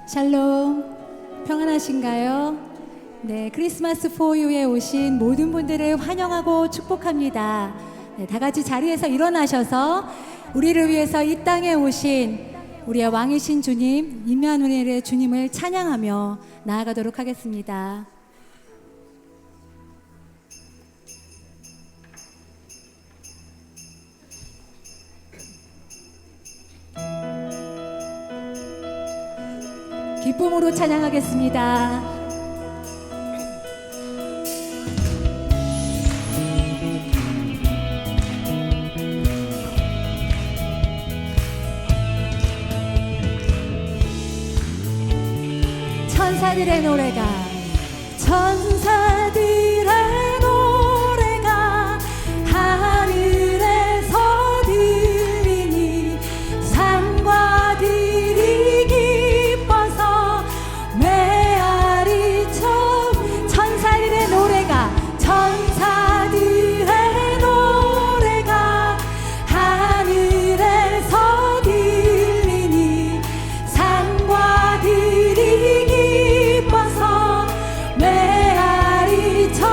샬롬, 평안하신가요? 네, 크리스마스 포유에 오신 모든 분들을 환영하고 축복합니다. 네, 다 같이 자리에서 일어나셔서 우리를 위해서 이 땅에 오신 우리의 왕이신 주님, 임마누엘의 주님을 찬양하며 나아가도록 하겠습니다. 기쁨으로 찬양하겠습니다. 천사들의 노래가 하늘에서 들리니 산과 들이 기뻐서 메아리 쳐 천사들의 노래가 하늘에서 들리니 산과 들이 기뻐서 메아리 쳐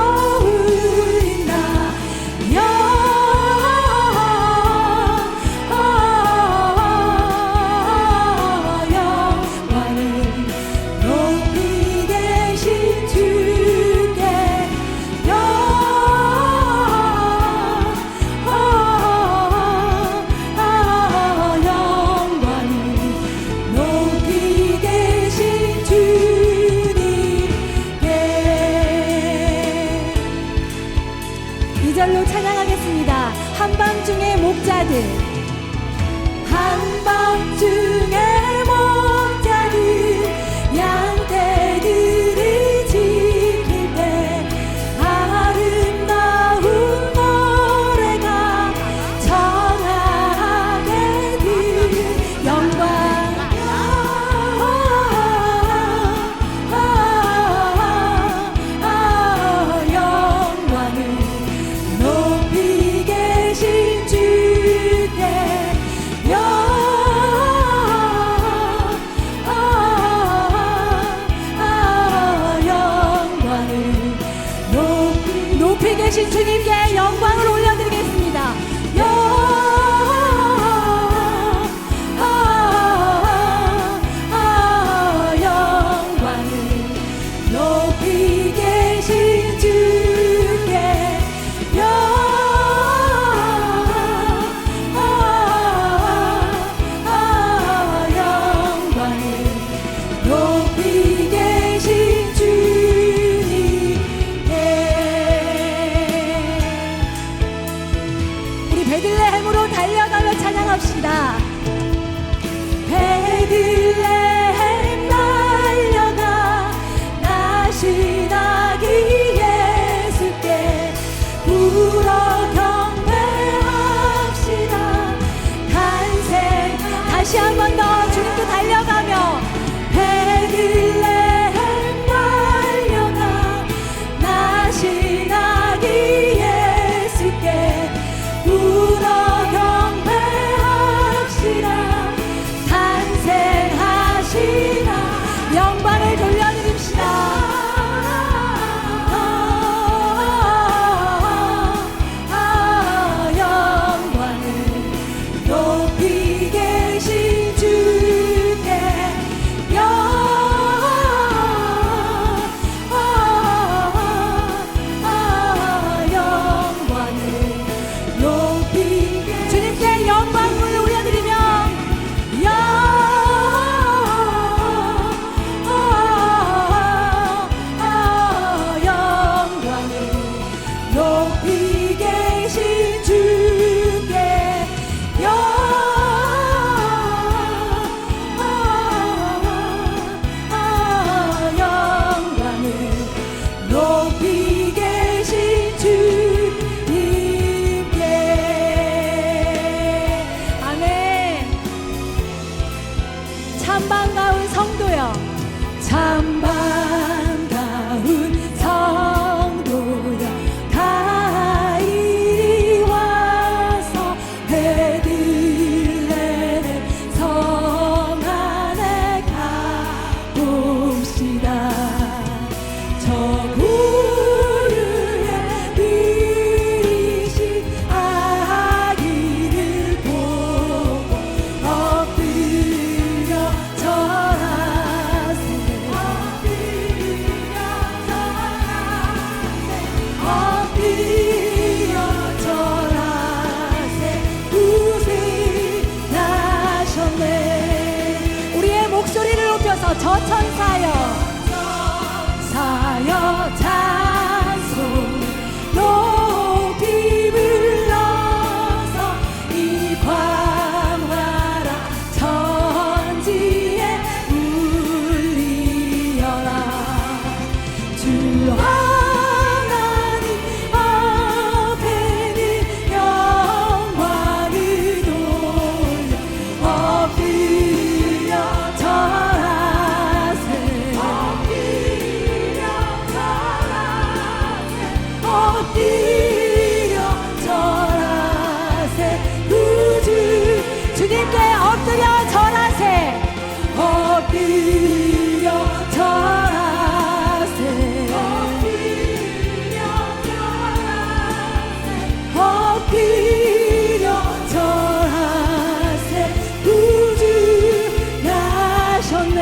이절로 찬양하겠습니다. 한밤중의 목자들, 한밤중의 목자들 양떼들을 지킬 때 아름다운 노래가 전하게 들 영광 높이 계신 주님께 영광을 올려드리겠습니다. 영광을 높이 계신 주께 영광을 높이 계신 베들레헴으로 달려가며 찬양합시다. 베들레헴 달려가 나신 아기 예수께 울어 경배합시다. 탄생 다시 한 번 더 주님께 달려가며 베들레헴 달려가 나신 아기 예수께 울어 경배합시다. 탄생하시나 영광을 돌려드립시다. 영광을 높이 계신 주께 주님께 영광을 올려드리며 영광을 높이 계신 주께 영광을 높이 계신 주님께 참 반가운 성도여, 참 반가운 성도여, 다 이리 와서 베들레헴 성 안에 가 불러서 저 천사여 사여 찬송 높이 불러서 이 광활한 천지에 울리어라. 주 하나님 앞에는 영광을 돌려 엎드려 절하세. 엎드려 절하세. 우주 주님께 엎드려 절하세. 엎드려 절하세. 엎드려 절하세. 우주 나셨네.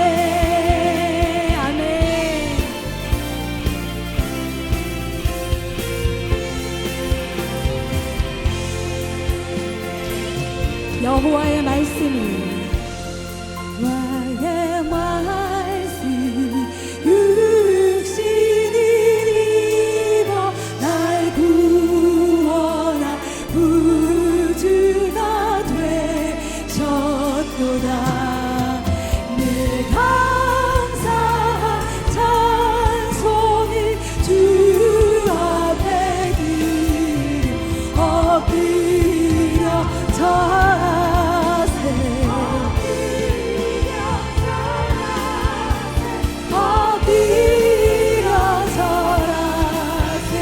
아멘. 여호와의 말씀이 육신을 입어 날 구원한 구주가 되셨도다. 늘 감사한 찬송을 주 앞에 드려 엎드려 절하세. 엎드려 절하세.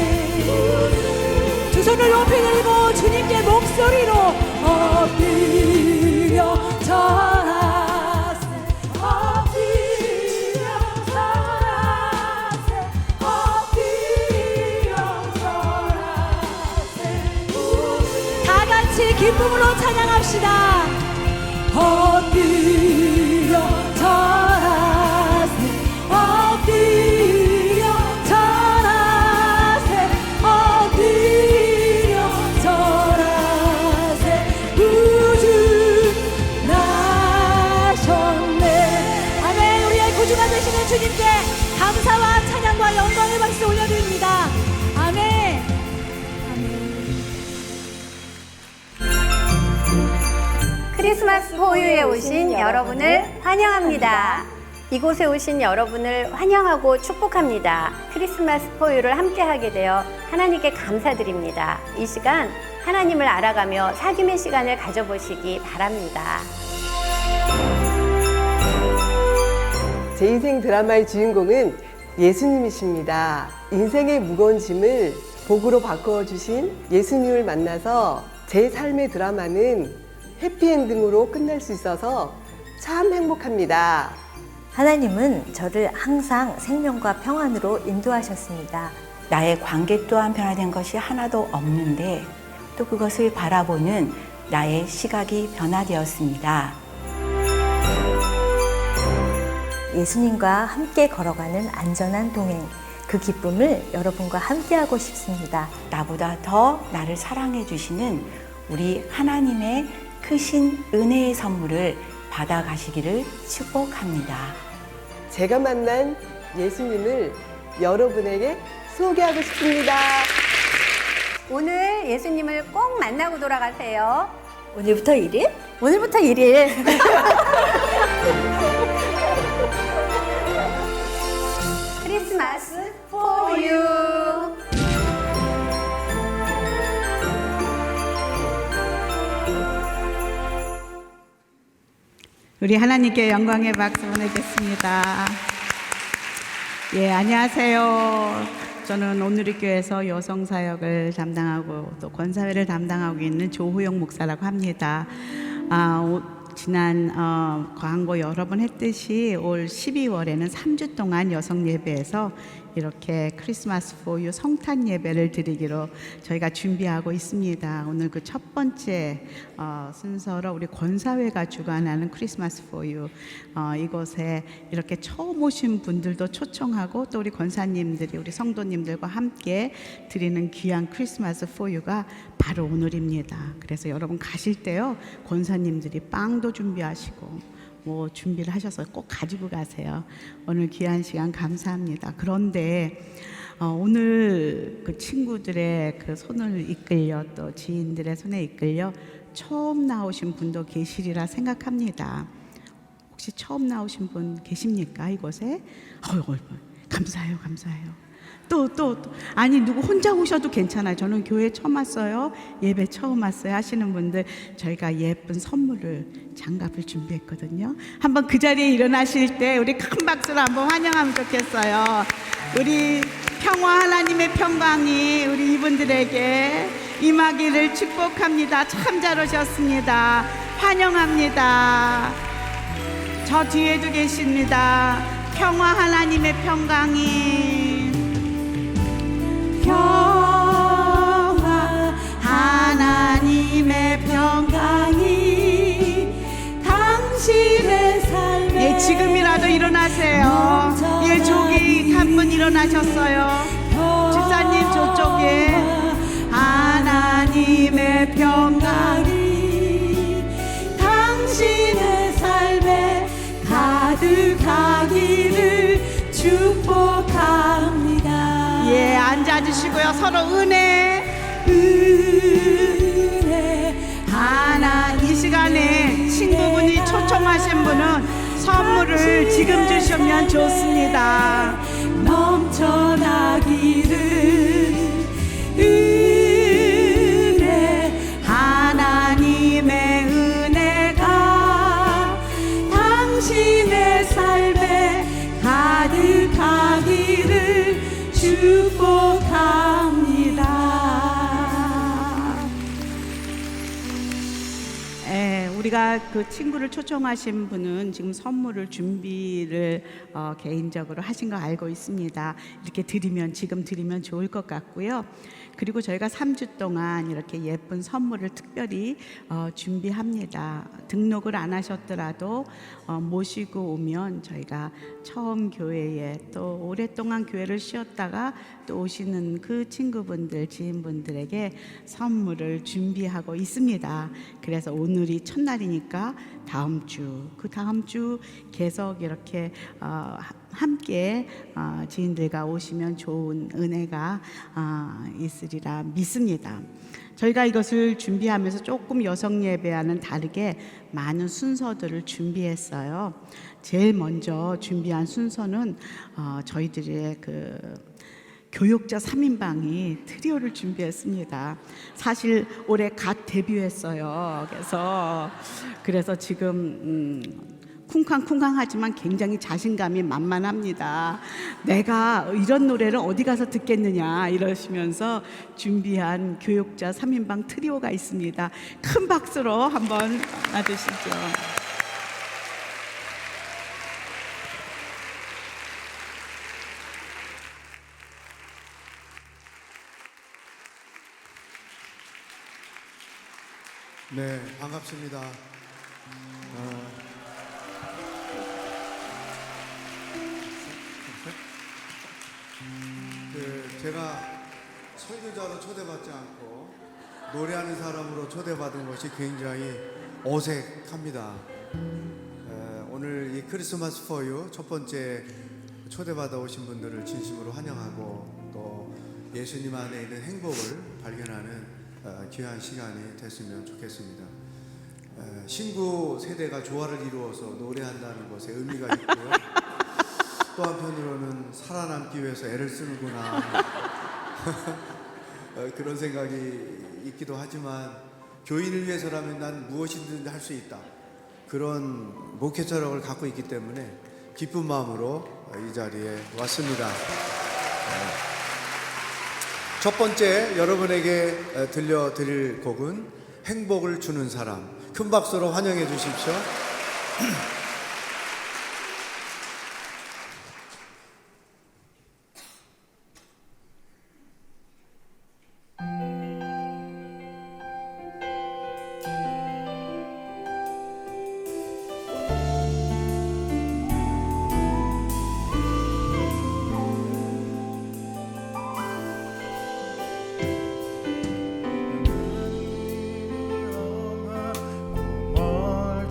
두 손을 높이 들고 주님께 목소리로 엎드려 절하세. 엎드려 절하세. 엎드려 절하세. 다 같이 기쁨으로 찬양합시다. 엎드려 절하세. 엎드려 절하세. 엎드려 절하세. 구주 나셨네. 아멘. 우리의 구주가 되시는 주님께 감사와 찬양과 영광의 박수 올려드립니다. 아멘. 크리스마스 포유에 오신 여러분을 환영합니다. 이곳에 오신 여러분을 환영하고 축복합니다. 크리스마스 포유를 함께하게 되어 하나님께 감사드립니다. 이 시간 하나님을 알아가며 사귐의 시간을 가져보시기 바랍니다. 제 인생 드라마의 주인공은 예수님이십니다. 인생의 무거운 짐을 복으로 바꿔주신 예수님을 만나서 제 삶의 드라마는 해피엔딩으로 끝날 수 있어서 참 행복합니다. 하나님은 저를 항상 생명과 평안으로 인도하셨습니다. 나의 관계 또한 변화된 것이 하나도 없는데 또 그것을 바라보는 나의 시각이 변화되었습니다. 예수님과 함께 걸어가는 안전한 동행, 그 기쁨을 여러분과 함께하고 싶습니다. 나보다 더 나를 사랑해 주시는 우리 하나님의 크신 은혜의 선물을 받아가시기를 축복합니다. 제가 만난 예수님을 여러분에게 소개하고 싶습니다. 오늘 예수님을 꼭 만나고 돌아가세요. 오늘부터 1일? 오늘부터 1일. 크리스마스 포유. 우리 하나님께 영광의 박수 보내겠습니다. 예, 안녕하세요. 저는 온누리교회에서 여성사역을 담당하고 또 권사회를 담당하고 있는 조호영 목사라고 합니다. 지난 광고 여러 번 했듯이 올 12월에는 3주 동안 여성 예배에서 이렇게 크리스마스 포유 성탄 예배를 드리기로 저희가 준비하고 있습니다. 오늘 그 첫 번째 순서로 우리 권사회가 주관하는 크리스마스 포유 이곳에 이렇게 처음 오신 분들도 초청하고 또 우리 권사님들이 우리 성도님들과 함께 드리는 귀한 크리스마스 포유가 바로 오늘입니다. 그래서 여러분 가실 때요 권사님들이 빵도 준비하시고 뭐 준비를 하셔서 꼭 가지고 가세요. 오늘 귀한 시간 감사합니다. 그런데 오늘 그 친구들의 그 손을 이끌려 또 지인들의 손에 이끌려 처음 나오신 분도 계시리라 생각합니다. 혹시 처음 나오신 분 계십니까 이곳에? 감사해요, 감사해요. 또 아니 누구 혼자 오셔도 괜찮아요. 저는 교회 처음 왔어요, 예배 처음 왔어요 하시는 분들 저희가 예쁜 선물을 장갑을 준비했거든요. 한번 그 자리에 일어나실 때 우리 큰 박수로 한번 환영하면 좋겠어요. 우리 평화 하나님의 평강이 우리 이분들에게 임하기를 축복합니다. 참 잘 오셨습니다. 환영합니다. 저 뒤에도 계십니다. 평화 하나님의 평강이 평화 하나님의 평강이 당신의 삶에 지금이라도 일어나세요. 저기 한 분 일어나셨어요. 집사님 저쪽에 하나님의 평강이 당신의 삶에 가득하기를 축복합니다. 예, 앉아주시고요. 서로 은혜 하나. 이 시간에 친구분이 초청하신 분은 선물을 지금 주시면 좋습니다. 넘쳐나기를 은혜 하나님의 은혜가 당신의 삶에 가득하기를 축복합니다. 우리가 그 친구를 초청하신 분은 지금 선물을 준비를 개인적으로 하신 거 알고 있습니다. 이렇게 지금 드리면 좋을 것 같고요. 그리고 저희가 3주 동안 이렇게 예쁜 선물을 특별히 준비합니다. 등록을 안 하셨더라도 모시고 오면 저희가 처음 교회에 또 오랫동안 교회를 쉬었다가 또 오시는 그 친구분들, 지인분들에게 선물을 준비하고 있습니다. 그래서 오늘이 첫날이니까 다음 주, 그 다음 주 계속 이렇게 함께 지인들과 오시면 좋은 은혜가 있으리라 믿습니다. 저희가 이것을 준비하면서 조금 여성 예배와는 다르게 많은 순서들을 준비했어요. 제일 먼저 준비한 순서는 저희들의 그 교육자 3인방이 트리오를 준비했습니다. 사실 올해 갓 데뷔했어요. 그래서 지금 쿵쾅쿵쾅하지만 굉장히 자신감이 만만합니다. 내가 이런 노래를 어디 가서 듣겠느냐 이러시면서 준비한 교육자 3인방 트리오가 있습니다. 큰 박수로 한번 맞으시죠. 네, 반갑습니다. 제가 설교자로 초대받지 않고 노래하는 사람으로 초대받은 것이 굉장히 어색합니다. 오늘 이 크리스마스 포 유 첫 번째 초대받아 오신 분들을 진심으로 환영하고 또 예수님 안에 있는 행복을 발견하는 귀한 시간이 됐으면 좋겠습니다. 신구 세대가 조화를 이루어서 노래한다는 것에 의미가 있고요. 또 한편으로는 살아남기 위해서 애를 쓰는구나 그런 생각이 있기도 하지만 교인을 위해서라면 난 무엇이든 할 수 있다, 그런 목회자력을 갖고 있기 때문에 기쁜 마음으로 이 자리에 왔습니다. 첫 번째 여러분에게 들려드릴 곡은 행복을 주는 사람. 큰 박수로 환영해 주십시오.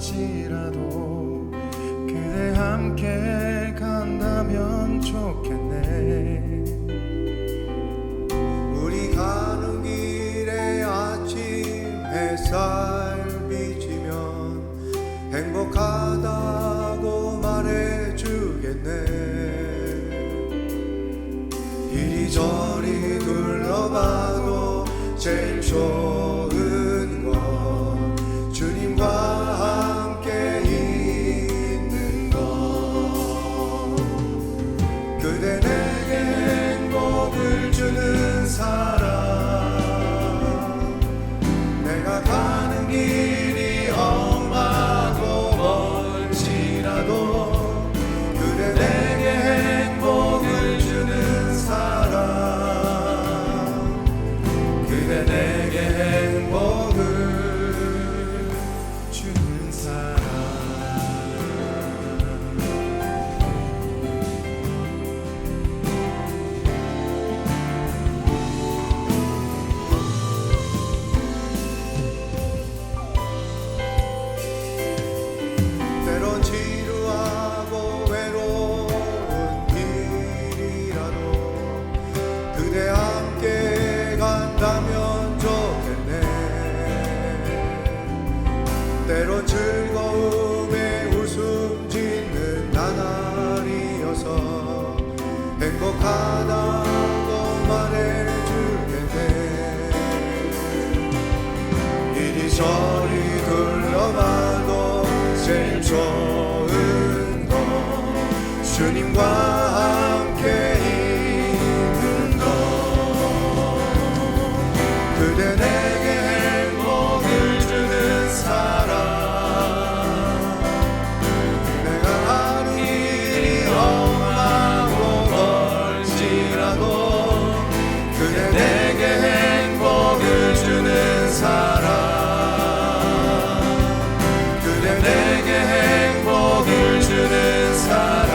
멀지라도 함께 간다면 좋겠네. 우리 가는 길에 아침 햇살 비치면 행복하다고 말해주겠네. 이리저리 둘러봐도 제일 좋은 건 주님과 함께 있는 것. 그대 내게 행복을 주는 사람. 내가 가는 길이 험하고 멀지라도 그대 내게 행복을 주는 사람. 그대 내게 행복을 주는 사람. 때론 지루하고 외로운 길이라도 그대 함께 간다면 좋겠네. 때론 즐거움에 웃음 짓는 나날이어서 행복하다고 말해주겠네. 이리저리 둘러봐도 제일 좋은 건 주님과 함께 있는 것. 그대 내게 행복을 주는 사람. 내가 가는 길이 험하고 멀지라도 그대 내게 행복을 주는 사람. 그대 내게 행복을 주는 사람.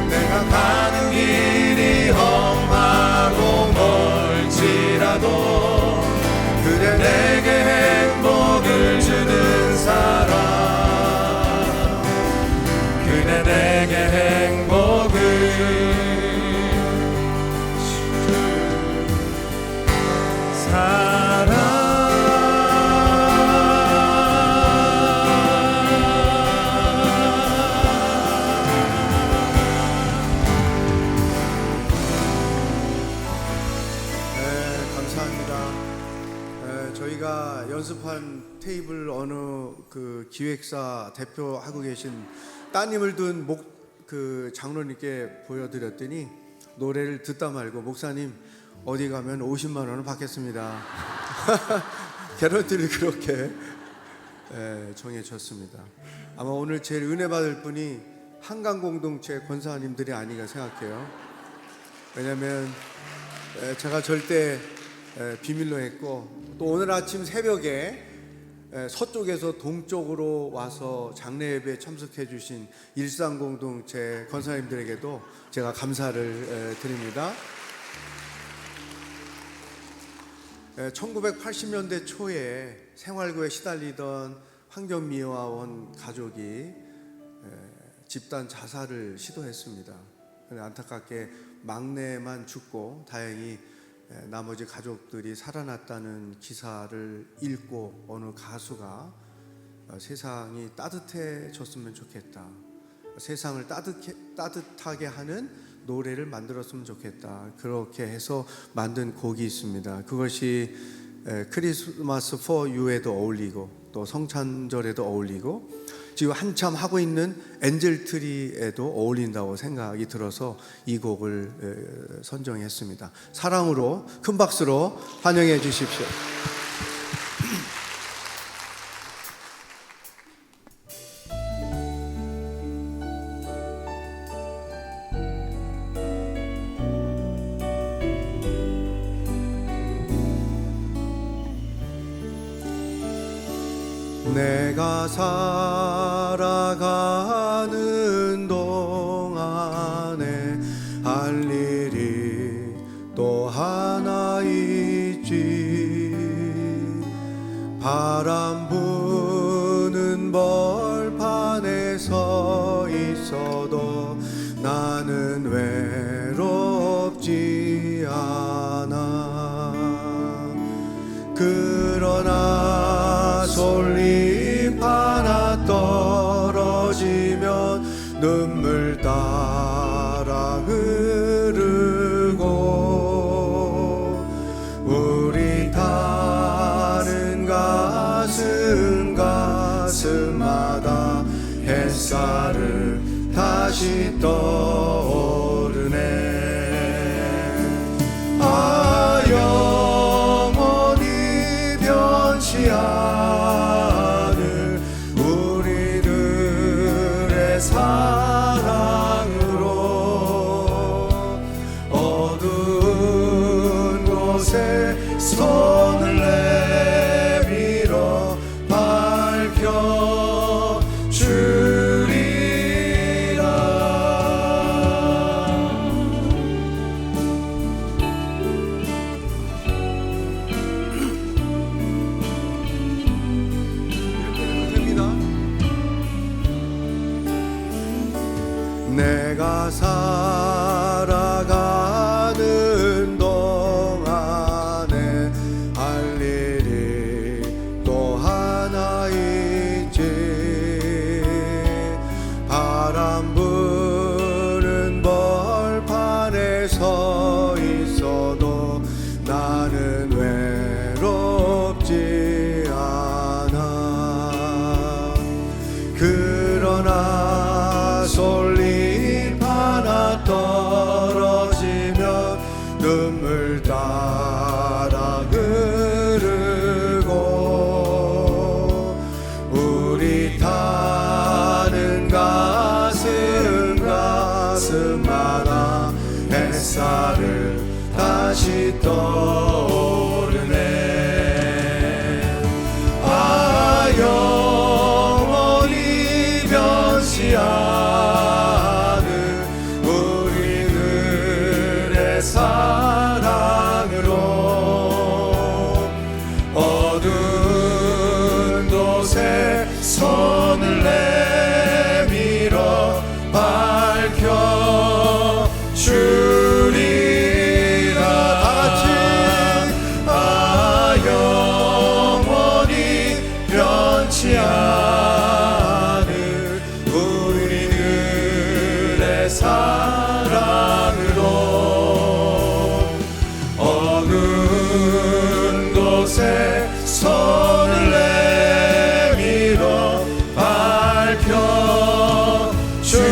내가 가는 길이 험하고 멀지라도 그대 내게 행복을 주는 사람. 그대 내게 행복을 주는 사람. 감사합니다. 저희가 연습한 테이블 어느 그 기획사 대표하고 계신 따님을 둔 그 장로님께 보여드렸더니 노래를 듣다 말고 목사님 어디 가면 50만 원을 받겠습니다. 개런티를 그렇게 정해졌습니다. 아마 오늘 제일 은혜 받을 분이 한강 공동체 권사님들이 아닌가 생각해요. 왜냐하면 제가 절대 비밀로 했고, 또 오늘 아침 새벽에 서쪽에서 동쪽으로 와서 장례 예배에 참석해 주신 일상공동체 권사님들에게도 제가 감사를 드립니다. 1980년대 초에 생활고에 시달리던 황경미화원 가족이 집단 자살을 시도했습니다. 근데 안타깝게 막내만 죽고 다행히 나머지 가족들이 살아났다는 기사를 읽고 어느 가수가 세상이 따뜻해졌으면 좋겠다, 세상을 따뜻하게 하는 노래를 만들었으면 좋겠다, 그렇게 해서 만든 곡이 있습니다. 그것이 크리스마스 for you에도 어울리고 또 성찬절에도 어울리고 지금 한참 하고 있는 엔젤트리에도 어울린다고 생각이 들어서 이 곡을 선정했습니다. 사랑으로 큰 박수로 환영해 주십시오. 내가 살아가는 동안에 할 일이 또 하나 있지. 바람 부는 벌판에 있어도 나는 외롭지 않아. 그러나 솔잎 하나 떨어지면 눈물 따라 흐르고 우리 타는 가슴마다 햇살을 다시 떠오르네. 아 영원히 변치 않을 우리들의 사랑으로 어두운 곳에 손을 내밀어 내가 살아가는 동안에 할 일이 또 하나 있지. 바람 부는 벌판에 서 있어도 나는 외롭지 않아. 그러나 솔잎 하나 떨어지면 눈물 따라 흐르고 우리 타는 가슴마다 햇살을 다시 떠오르네. 아 영원히 변치 않을 우리들의 사랑으로 어두운 곳에 손을 내밀어 밝혀 주리라. 다같이 아 영원히 변치 않을 우리들의 사랑으로 어두운 곳에 손을 내밀어 밝혀 주리라.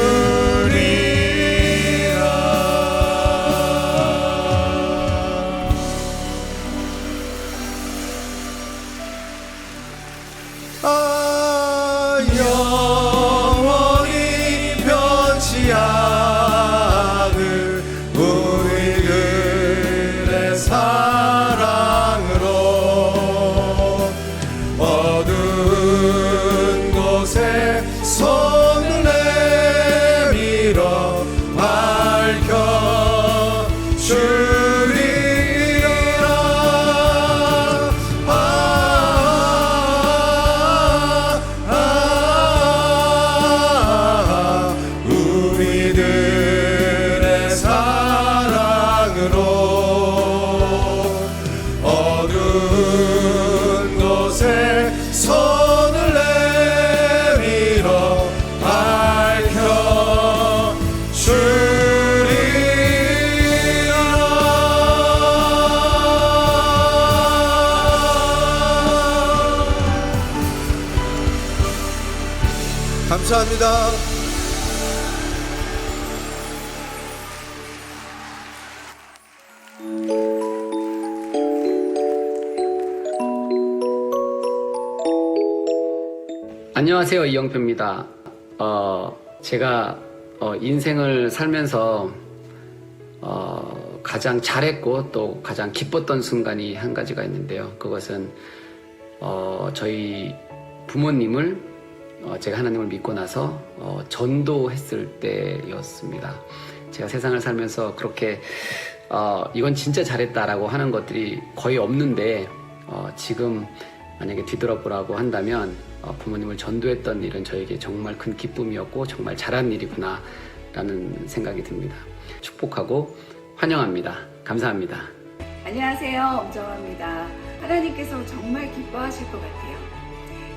아 영원히 변치 않을 우리들의 사랑으로 어두운 곳에 손을 내밀어 밝혀 주리라. 우리들의 사랑으로 어두운 곳에 손을 내밀어 밝혀 주리라. 감사합니다. 안녕하세요, 이영표입니다. 제가 인생을 살면서 가장 잘했고 또 가장 기뻤던 순간이 한 가지가 있는데요. 그것은 저희 부모님을 제가 하나님을 믿고 나서 전도했을 때였습니다. 제가 세상을 살면서 그렇게 이건 진짜 잘했다라고 하는 것들이 거의 없는데 지금 만약에 뒤돌아보라고 한다면 부모님을 전도했던 일은 저에게 정말 큰 기쁨이었고 정말 잘한 일이구나 라는 생각이 듭니다. 축복하고 환영합니다. 감사합니다. 안녕하세요. 엄정화입니다. 하나님께서 정말 기뻐하실 것 같아요.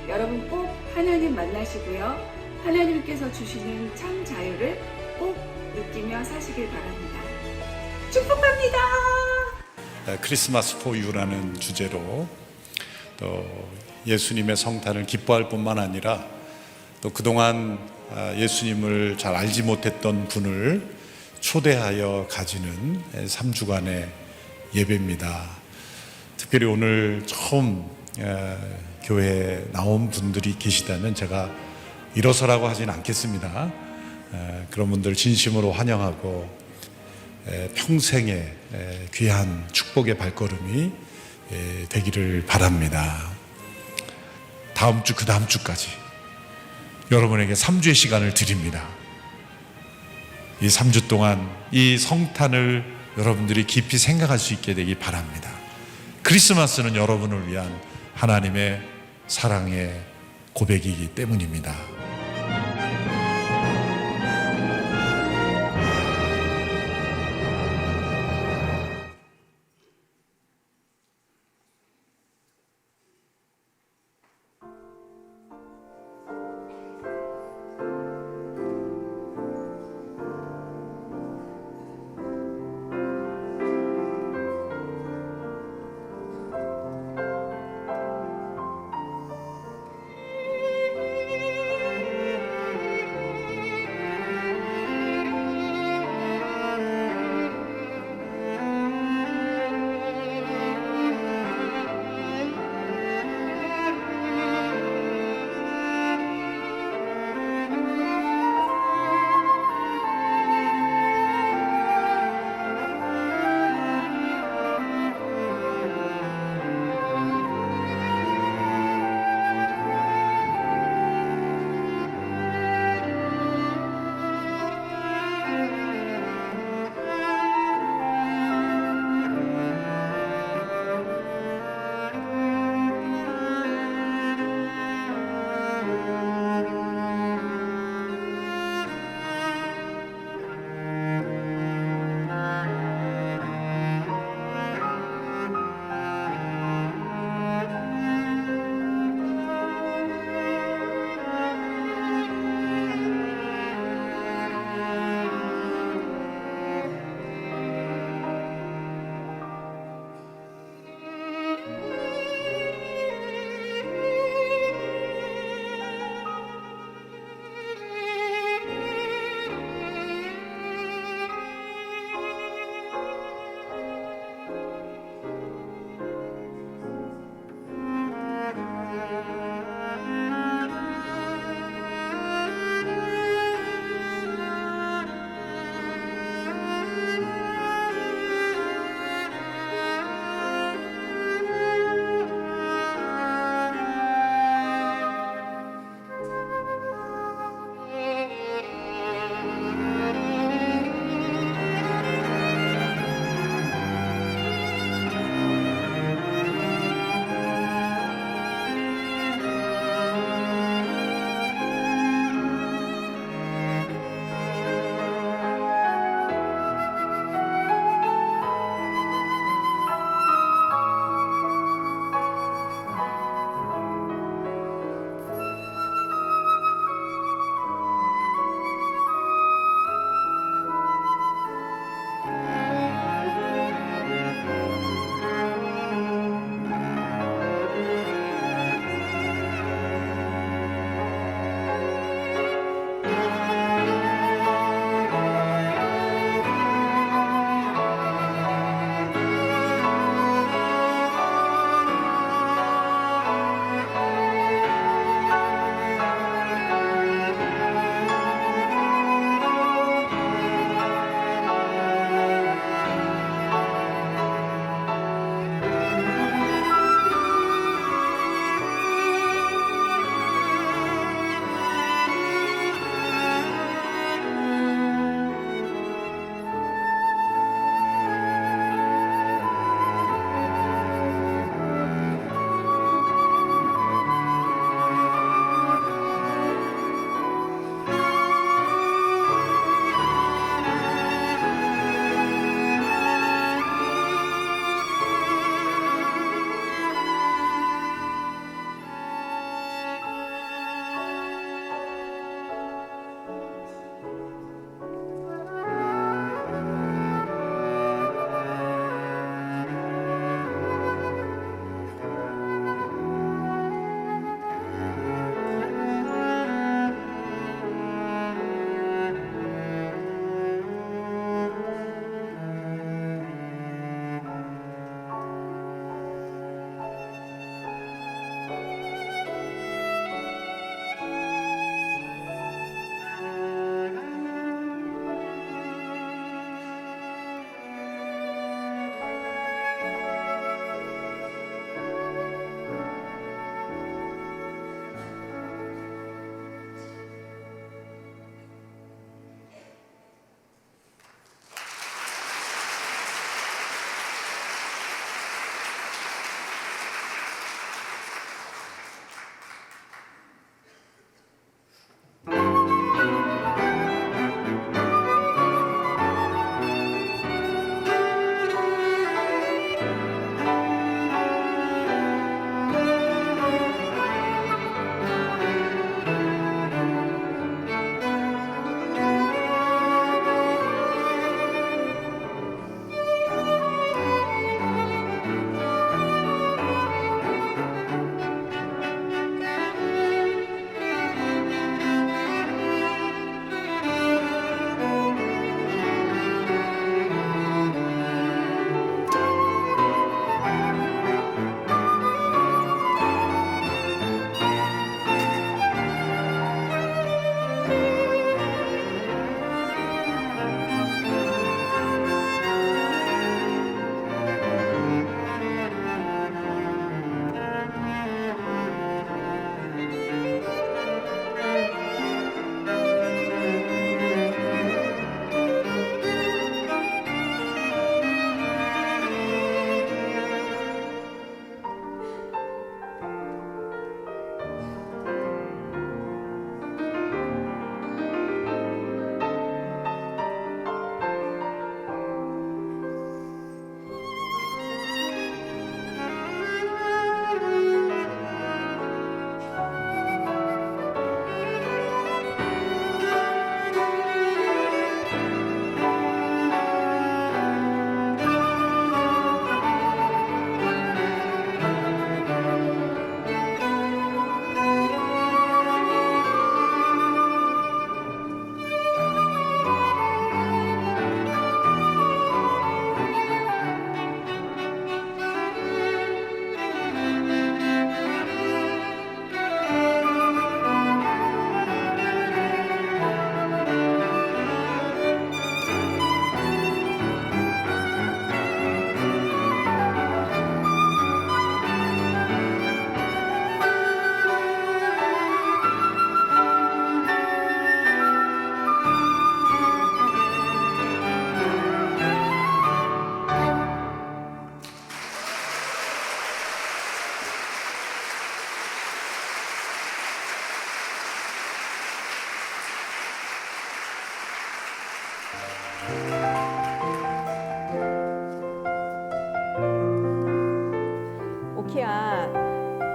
여러분 꼭 하나님 만나시고요. 하나님께서 주시는 참 자유를 꼭 느끼며 사시길 바랍니다. 축복합니다. 크리스마스 포유라는 주제로 또 예수님의 성탄을 기뻐할 뿐만 아니라 또 그동안 예수님을 잘 알지 못했던 분을 초대하여 가지는 3주간의 예배입니다. 특별히 오늘 처음 교회에 나온 분들이 계시다면 제가 일어서라고 하진 않겠습니다. 그런 분들 진심으로 환영하고 평생의 귀한 축복의 발걸음이 되기를 바랍니다. 다음 주, 그 다음 주까지 여러분에게 3주의 시간을 드립니다. 이 3주 동안 이 성탄을 여러분들이 깊이 생각할 수 있게 되기 바랍니다. 크리스마스는 여러분을 위한 하나님의 사랑의 고백이기 때문입니다.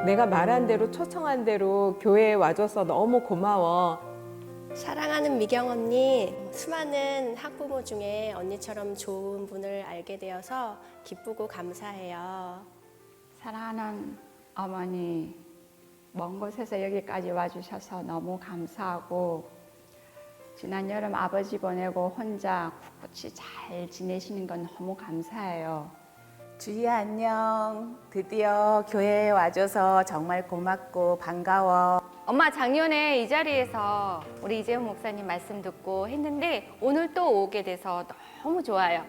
내가 말한 대로 초청한 대로 교회에 와줘서 너무 고마워. 사랑하는 미경 언니, 수많은 학부모 중에 언니처럼 좋은 분을 알게 되어서 기쁘고 감사해요. 사랑하는 어머니, 먼 곳에서 여기까지 와주셔서 너무 감사하고 지난 여름 아버지 보내고 혼자 꿋꿋이 잘 지내시는 건 너무 감사해요. 주희야 안녕. 드디어 교회에 와줘서 정말 고맙고 반가워. 엄마 작년에 이 자리에서 우리 이재훈 목사님 말씀 듣고 했는데 오늘 또 오게 돼서 너무 좋아요.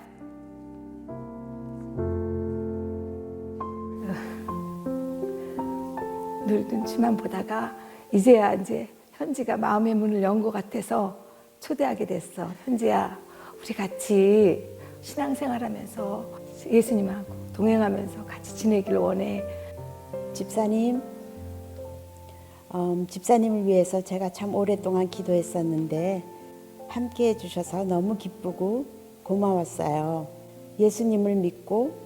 늘 눈치만 보다가 이제야 이제 현지가 마음의 문을 연 것 같아서 초대하게 됐어. 현지야, 우리 같이 신앙생활하면서 예수님하고 동행하면서 같이 지내길 원해. 집사님, 집사님을 위해서 제가 참 오랫동안 기도했었는데 함께 해주셔서 너무 기쁘고 고마웠어요. 예수님을 믿고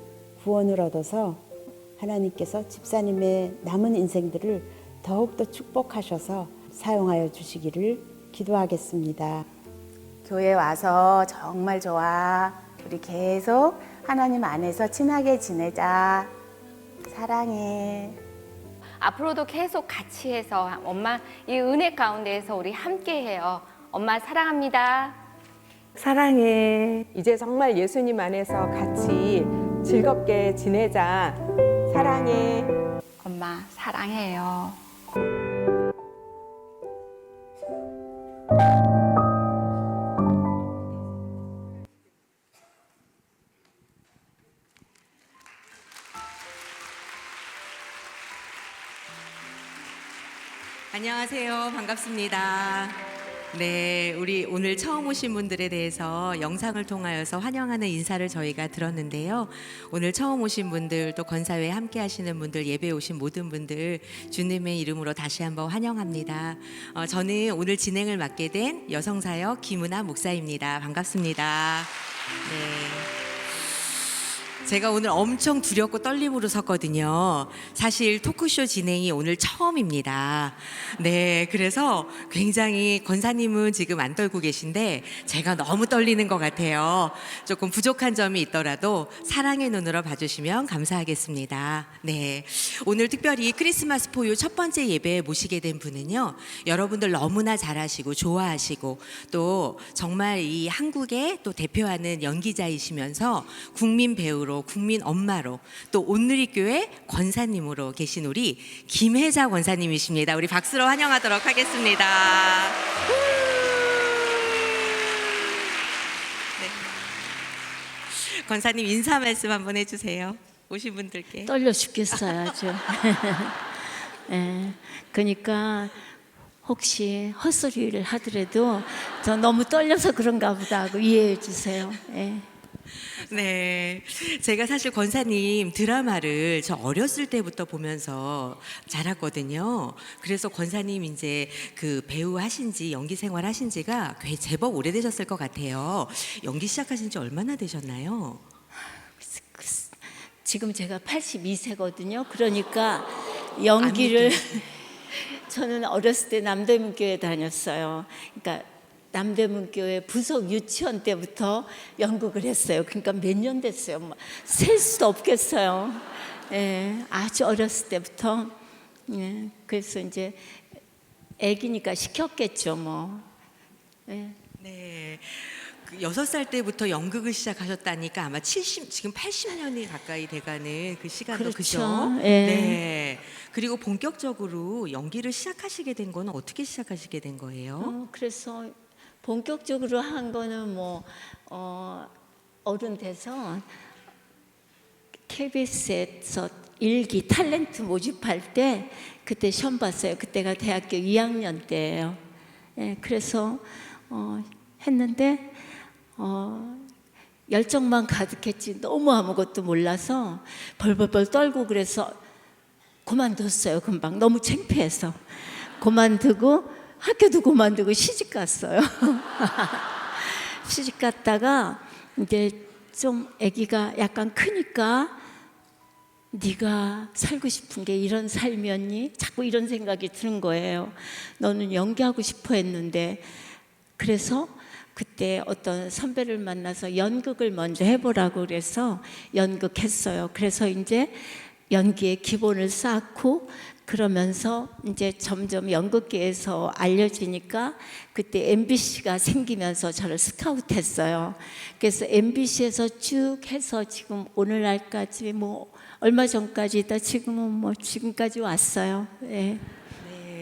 구원을 얻어서 하나님께서 집사님의 남은 인생들을 더욱더 축복하셔서 사용하여 주시기를 기도하겠습니다. 교회 와서 정말 좋아. 우리 계속 하나님 안에서 친하게 지내자. 사랑해. 앞으로도 계속 같이 해서 엄마 이 은혜 가운데에서 우리 함께 해요. 엄마 사랑합니다. 사랑해. 이제 정말 예수님 안에서 같이 즐겁게 지내자. 사랑해. 엄마 사랑해요. 안녕하세요. 반갑습니다. 네, 우리 오늘 처음 오신 분들에 대해서 영상을 통하여서 환영하는 인사를 저희가 들었는데요. 오늘 처음 오신 분들, 또 건사회에 함께 하시는 분들, 예배에 오신 모든 분들 주님의 이름으로 다시 한번 환영합니다. 저는 오늘 진행을 맡게 된 여성사역 김은아 목사입니다. 반갑습니다. 네. 제가 오늘 엄청 두렵고 떨림으로 섰거든요. 사실 토크쇼 진행이 오늘 처음입니다. 네, 그래서 굉장히 권사님은 지금 안 떨고 계신데 제가 너무 떨리는 것 같아요. 조금 부족한 점이 있더라도 사랑의 눈으로 봐주시면 감사하겠습니다. 네, 오늘 특별히 크리스마스 포유 첫 번째 예배에 모시게 된 분은요, 여러분들 너무나 잘하시고 좋아하시고 또 정말 이 한국의 또 대표하는 연기자이시면서 국민 배우로, 국민 엄마로, 또 온누리교회 권사님으로 계신 우리 김혜자 권사님이십니다. 우리 박수로 환영하도록 하겠습니다. 네. 권사님 인사 말씀 한번 해주세요. 오신 분들께. 떨려 죽겠어요, 아주. 그러니까 혹시 헛소리를 하더라도 저 너무 떨려서 그런가 보다 하고 이해해 주세요. 네, 제가 사실 권사님 드라마를 저 어렸을 때부터 보면서 자랐거든요. 그래서 권사님 이제 그 배우 하신지 연기 생활 하신지가 제법 오래되셨을 것 같아요. 연기 시작하신 지 얼마나 되셨나요? 지금 제가 82세거든요. 그러니까 연기를 저는 어렸을 때 남대문교회 다녔어요. 그러니까 남대문교회 부속 유치원 때부터 연극을 했어요. 그러니까 몇 년 됐어요. 셀 수도 없겠어요. 아주 어렸을 때부터. 그래서 이제 애기니까 시켰겠죠, 뭐. 네. 6살 때부터 연극을 시작하셨다니까 아마 지금 80년이 가까이 돼가는 그 시간도 그죠? 네. 그리고 본격적으로 연기를 시작하시게 된 건 어떻게 시작하시게 된 거예요? 그래서 본격적으로 한 거는 어른 돼서 KBS에서 일기 탤런트 모집할 때 그때 시험 봤어요. 그때가 대학교 2학년 때예요. 그래서 했는데 열정만 가득했지 너무 아무것도 몰라서 벌벌벌 떨고 그래서 그만뒀어요. 금방 너무 창피해서 그만두고 학교도 그만두고 시집 갔어요. 시집 갔다가 이제 좀 아기가 약간 크니까 네가 살고 싶은 게 이런 삶이었니? 자꾸 이런 생각이 드는 거예요. 너는 연기하고 싶어 했는데. 그래서 그때 어떤 선배를 만나서 연극을 먼저 해보라고 그래서 연극했어요. 그래서 이제 연기의 기본을 쌓고 그러면서 이제 점점 연극계에서 알려지니까 그때 MBC가 생기면서 저를 스카우트했어요. 그래서 MBC에서 쭉 해서 지금 오늘날까지 뭐 얼마 전까지 있다 지금은 뭐 지금까지 왔어요. 네.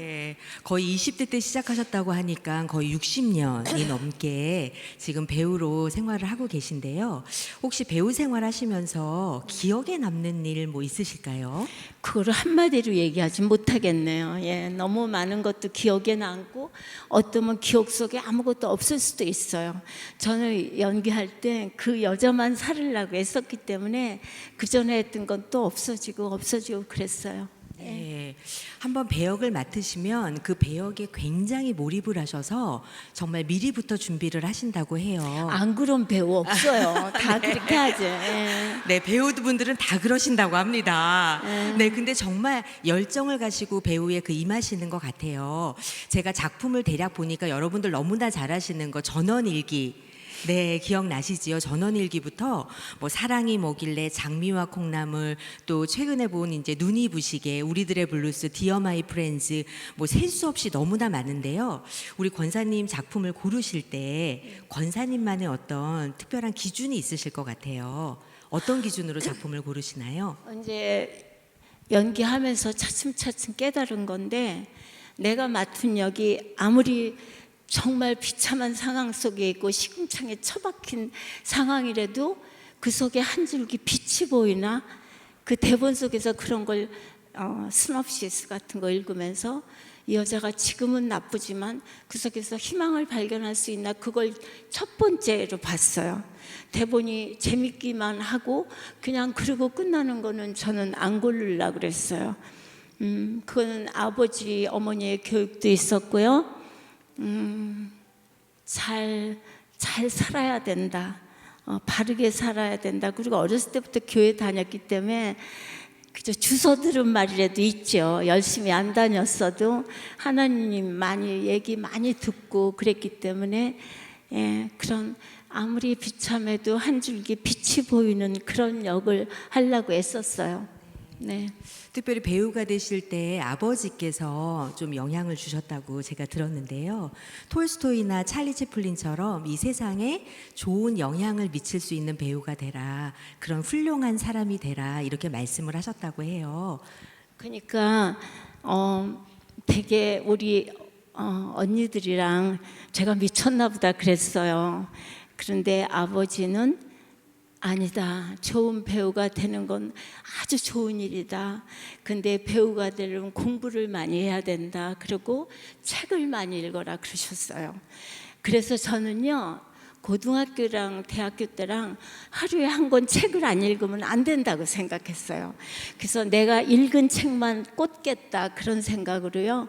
네, 거의 20대 때 시작하셨다고 하니까 거의 60년이 넘게 지금 배우로 생활을 하고 계신데요. 혹시 배우 생활하시면서 기억에 남는 일 뭐 있으실까요? 그거를 한마디로 얘기하지 못하겠네요. 예, 너무 많은 것도 기억에 남고 어쩌면 기억 속에 아무것도 없을 수도 있어요. 저는 연기할 때 그 여자만 살으려고 애썼기 때문에 그 전에 했던 건 또 없어지고 그랬어요. 네, 한번 배역을 맡으시면 그 배역에 굉장히 몰입을 하셔서 정말 미리부터 준비를 하신다고 해요. 안 그런 배우 없어요. 다 네. 그렇게 하죠. 예. 네, 배우분들은 다 그러신다고 합니다. 네, 근데 정말 열정을 가지고 배우에 그 임하시는 것 같아요. 제가 작품을 대략 보니까 여러분들 너무나 잘하시는 거 전원일기. 네, 기억나시지요? 전원일기부터 뭐 사랑이 뭐길래, 장미와 콩나물, 또 최근에 본 이제 눈이 부시게, 우리들의 블루스, 디어 마이 프렌즈, 뭐 셀 수 없이 너무나 많은데요. 우리 권사님 작품을 고르실 때 권사님만의 어떤 특별한 기준이 있으실 것 같아요. 어떤 기준으로 작품을 고르시나요? 이제 연기하면서 차츰차츰 깨달은 건데 내가 맡은 역이 아무리 정말 비참한 상황 속에 있고 시궁창에 처박힌 상황이라도 그 속에 한 줄기 빛이 보이나 그 대본 속에서 그런 걸 시놉시스 같은 거 읽으면서 이 여자가 지금은 나쁘지만 그 속에서 희망을 발견할 수 있나 그걸 첫 번째로 봤어요. 대본이 재밌기만 하고 그냥 그러고 끝나는 거는 저는 안 고르려고 그랬어요. 그거는 아버지 어머니의 교육도 있었고요. 잘 살아야 된다. 바르게 살아야 된다. 그리고 어렸을 때부터 교회 다녔기 때문에 그저 주워 들은 말이라도 있죠. 열심히 안 다녔어도 하나님 얘기 많이 듣고 그랬기 때문에 그런 아무리 비참해도 한 줄기 빛이 보이는 그런 역을 하려고 애썼어요. 네. 특별히 배우가 되실 때 아버지께서 좀 영향을 주셨다고 제가 들었는데요. 톨스토이나 찰리 채플린처럼 이 세상에 좋은 영향을 미칠 수 있는 배우가 되라. 그런 훌륭한 사람이 되라. 이렇게 말씀을 하셨다고 해요. 그러니까 되게 우리 언니들이랑 제가 미쳤나 보다 그랬어요. 그런데 아버지는 아니다. 좋은 배우가 되는 건 아주 좋은 일이다. 근데 배우가 되려면 공부를 많이 해야 된다. 그리고 책을 많이 읽어라 그러셨어요. 그래서 저는요. 고등학교랑 대학교 때랑 하루에 한 권 책을 안 읽으면 안 된다고 생각했어요. 그래서 내가 읽은 책만 꽂겠다 그런 생각으로요.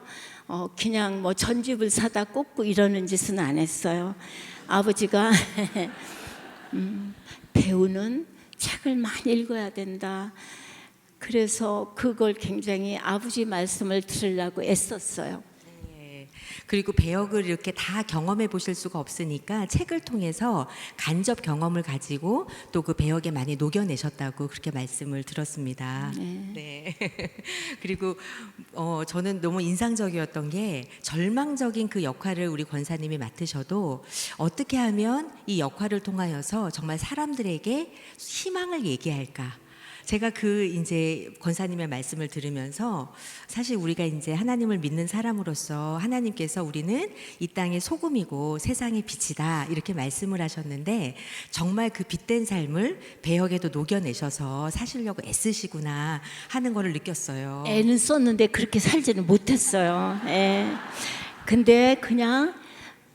그냥 뭐 전집을 사다 꽂고 이러는 짓은 안 했어요. 아버지가 배우는 책을 많이 읽어야 된다. 그래서 그걸 굉장히 아버지 말씀을 들으려고 애썼어요. 네. 그리고 배역을 이렇게 다 경험해 보실 수가 없으니까 책을 통해서 간접 경험을 가지고 또 그 배역에 많이 녹여내셨다고 그렇게 말씀을 들었습니다. 네. 그리고 저는 너무 인상적이었던 게 절망적인 그 역할을 우리 권사님이 맡으셔도 어떻게 하면 이 역할을 통하여서 정말 사람들에게 희망을 얘기할까? 제가 이제 권사님의 말씀을 들으면서 사실 우리가 이제 하나님을 믿는 사람으로서 하나님께서 우리는 이 땅의 소금이고 세상의 빛이다 이렇게 말씀을 하셨는데 정말 그 빛된 삶을 배역에도 녹여내셔서 사시려고 애쓰시구나 하는 거를 느꼈어요. 애는 썼는데 그렇게 살지는 못했어요. 근데 그냥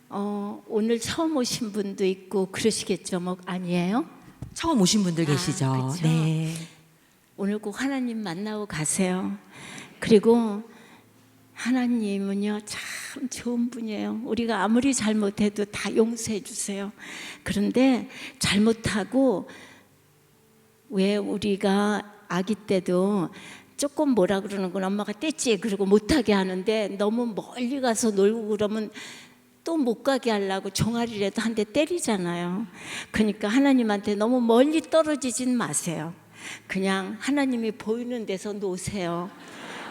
오늘 처음 오신 분도 있고 그러시겠죠. 뭐 아니에요? 처음 오신 분들 계시죠. 그쵸? 네. 오늘 꼭 하나님 만나고 가세요. 그리고 하나님은요 참 좋은 분이에요. 우리가 아무리 잘못해도 다 용서해 주세요. 그런데 잘못하고 왜 우리가 아기 때도 조금 뭐라 그러는 건 엄마가 뗐지 그러고 못하게 하는데 너무 멀리 가서 놀고 그러면 또 못 가게 하려고 종아리라도 한 대 때리잖아요. 그러니까 하나님한테 너무 멀리 떨어지진 마세요. 그냥 하나님이 보이는 데서 노세요.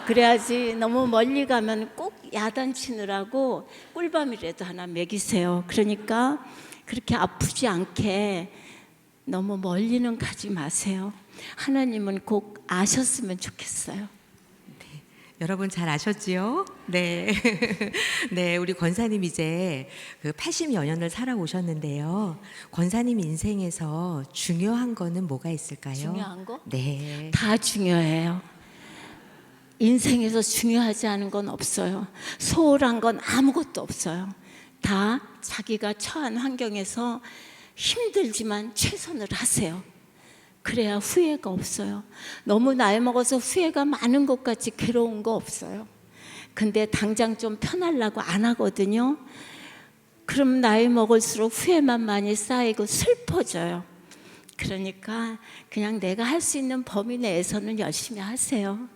그래야지 너무 멀리 가면 꼭 야단치느라고 꿀밤이라도 하나 먹이세요. 그러니까 그렇게 아프지 않게 너무 멀리는 가지 마세요. 하나님은 꼭 아셨으면 좋겠어요. 여러분 잘 아셨지요? 네. 네, 우리 권사님 이제 그 80여 년을 살아오셨는데요. 권사님 인생에서 중요한 거는 뭐가 있을까요? 중요한 거? 네. 다 중요해요. 인생에서 중요하지 않은 건 없어요. 소홀한 건 아무것도 없어요. 다 자기가 처한 환경에서 힘들지만 최선을 하세요. 그래야 후회가 없어요. 너무 나이 먹어서 후회가 많은 것 같이 괴로운 거 없어요. 근데 당장 좀 편하려고 안 하거든요. 그럼 나이 먹을수록 후회만 많이 쌓이고 슬퍼져요. 그러니까 그냥 내가 할 수 있는 범위 내에서는 열심히 하세요.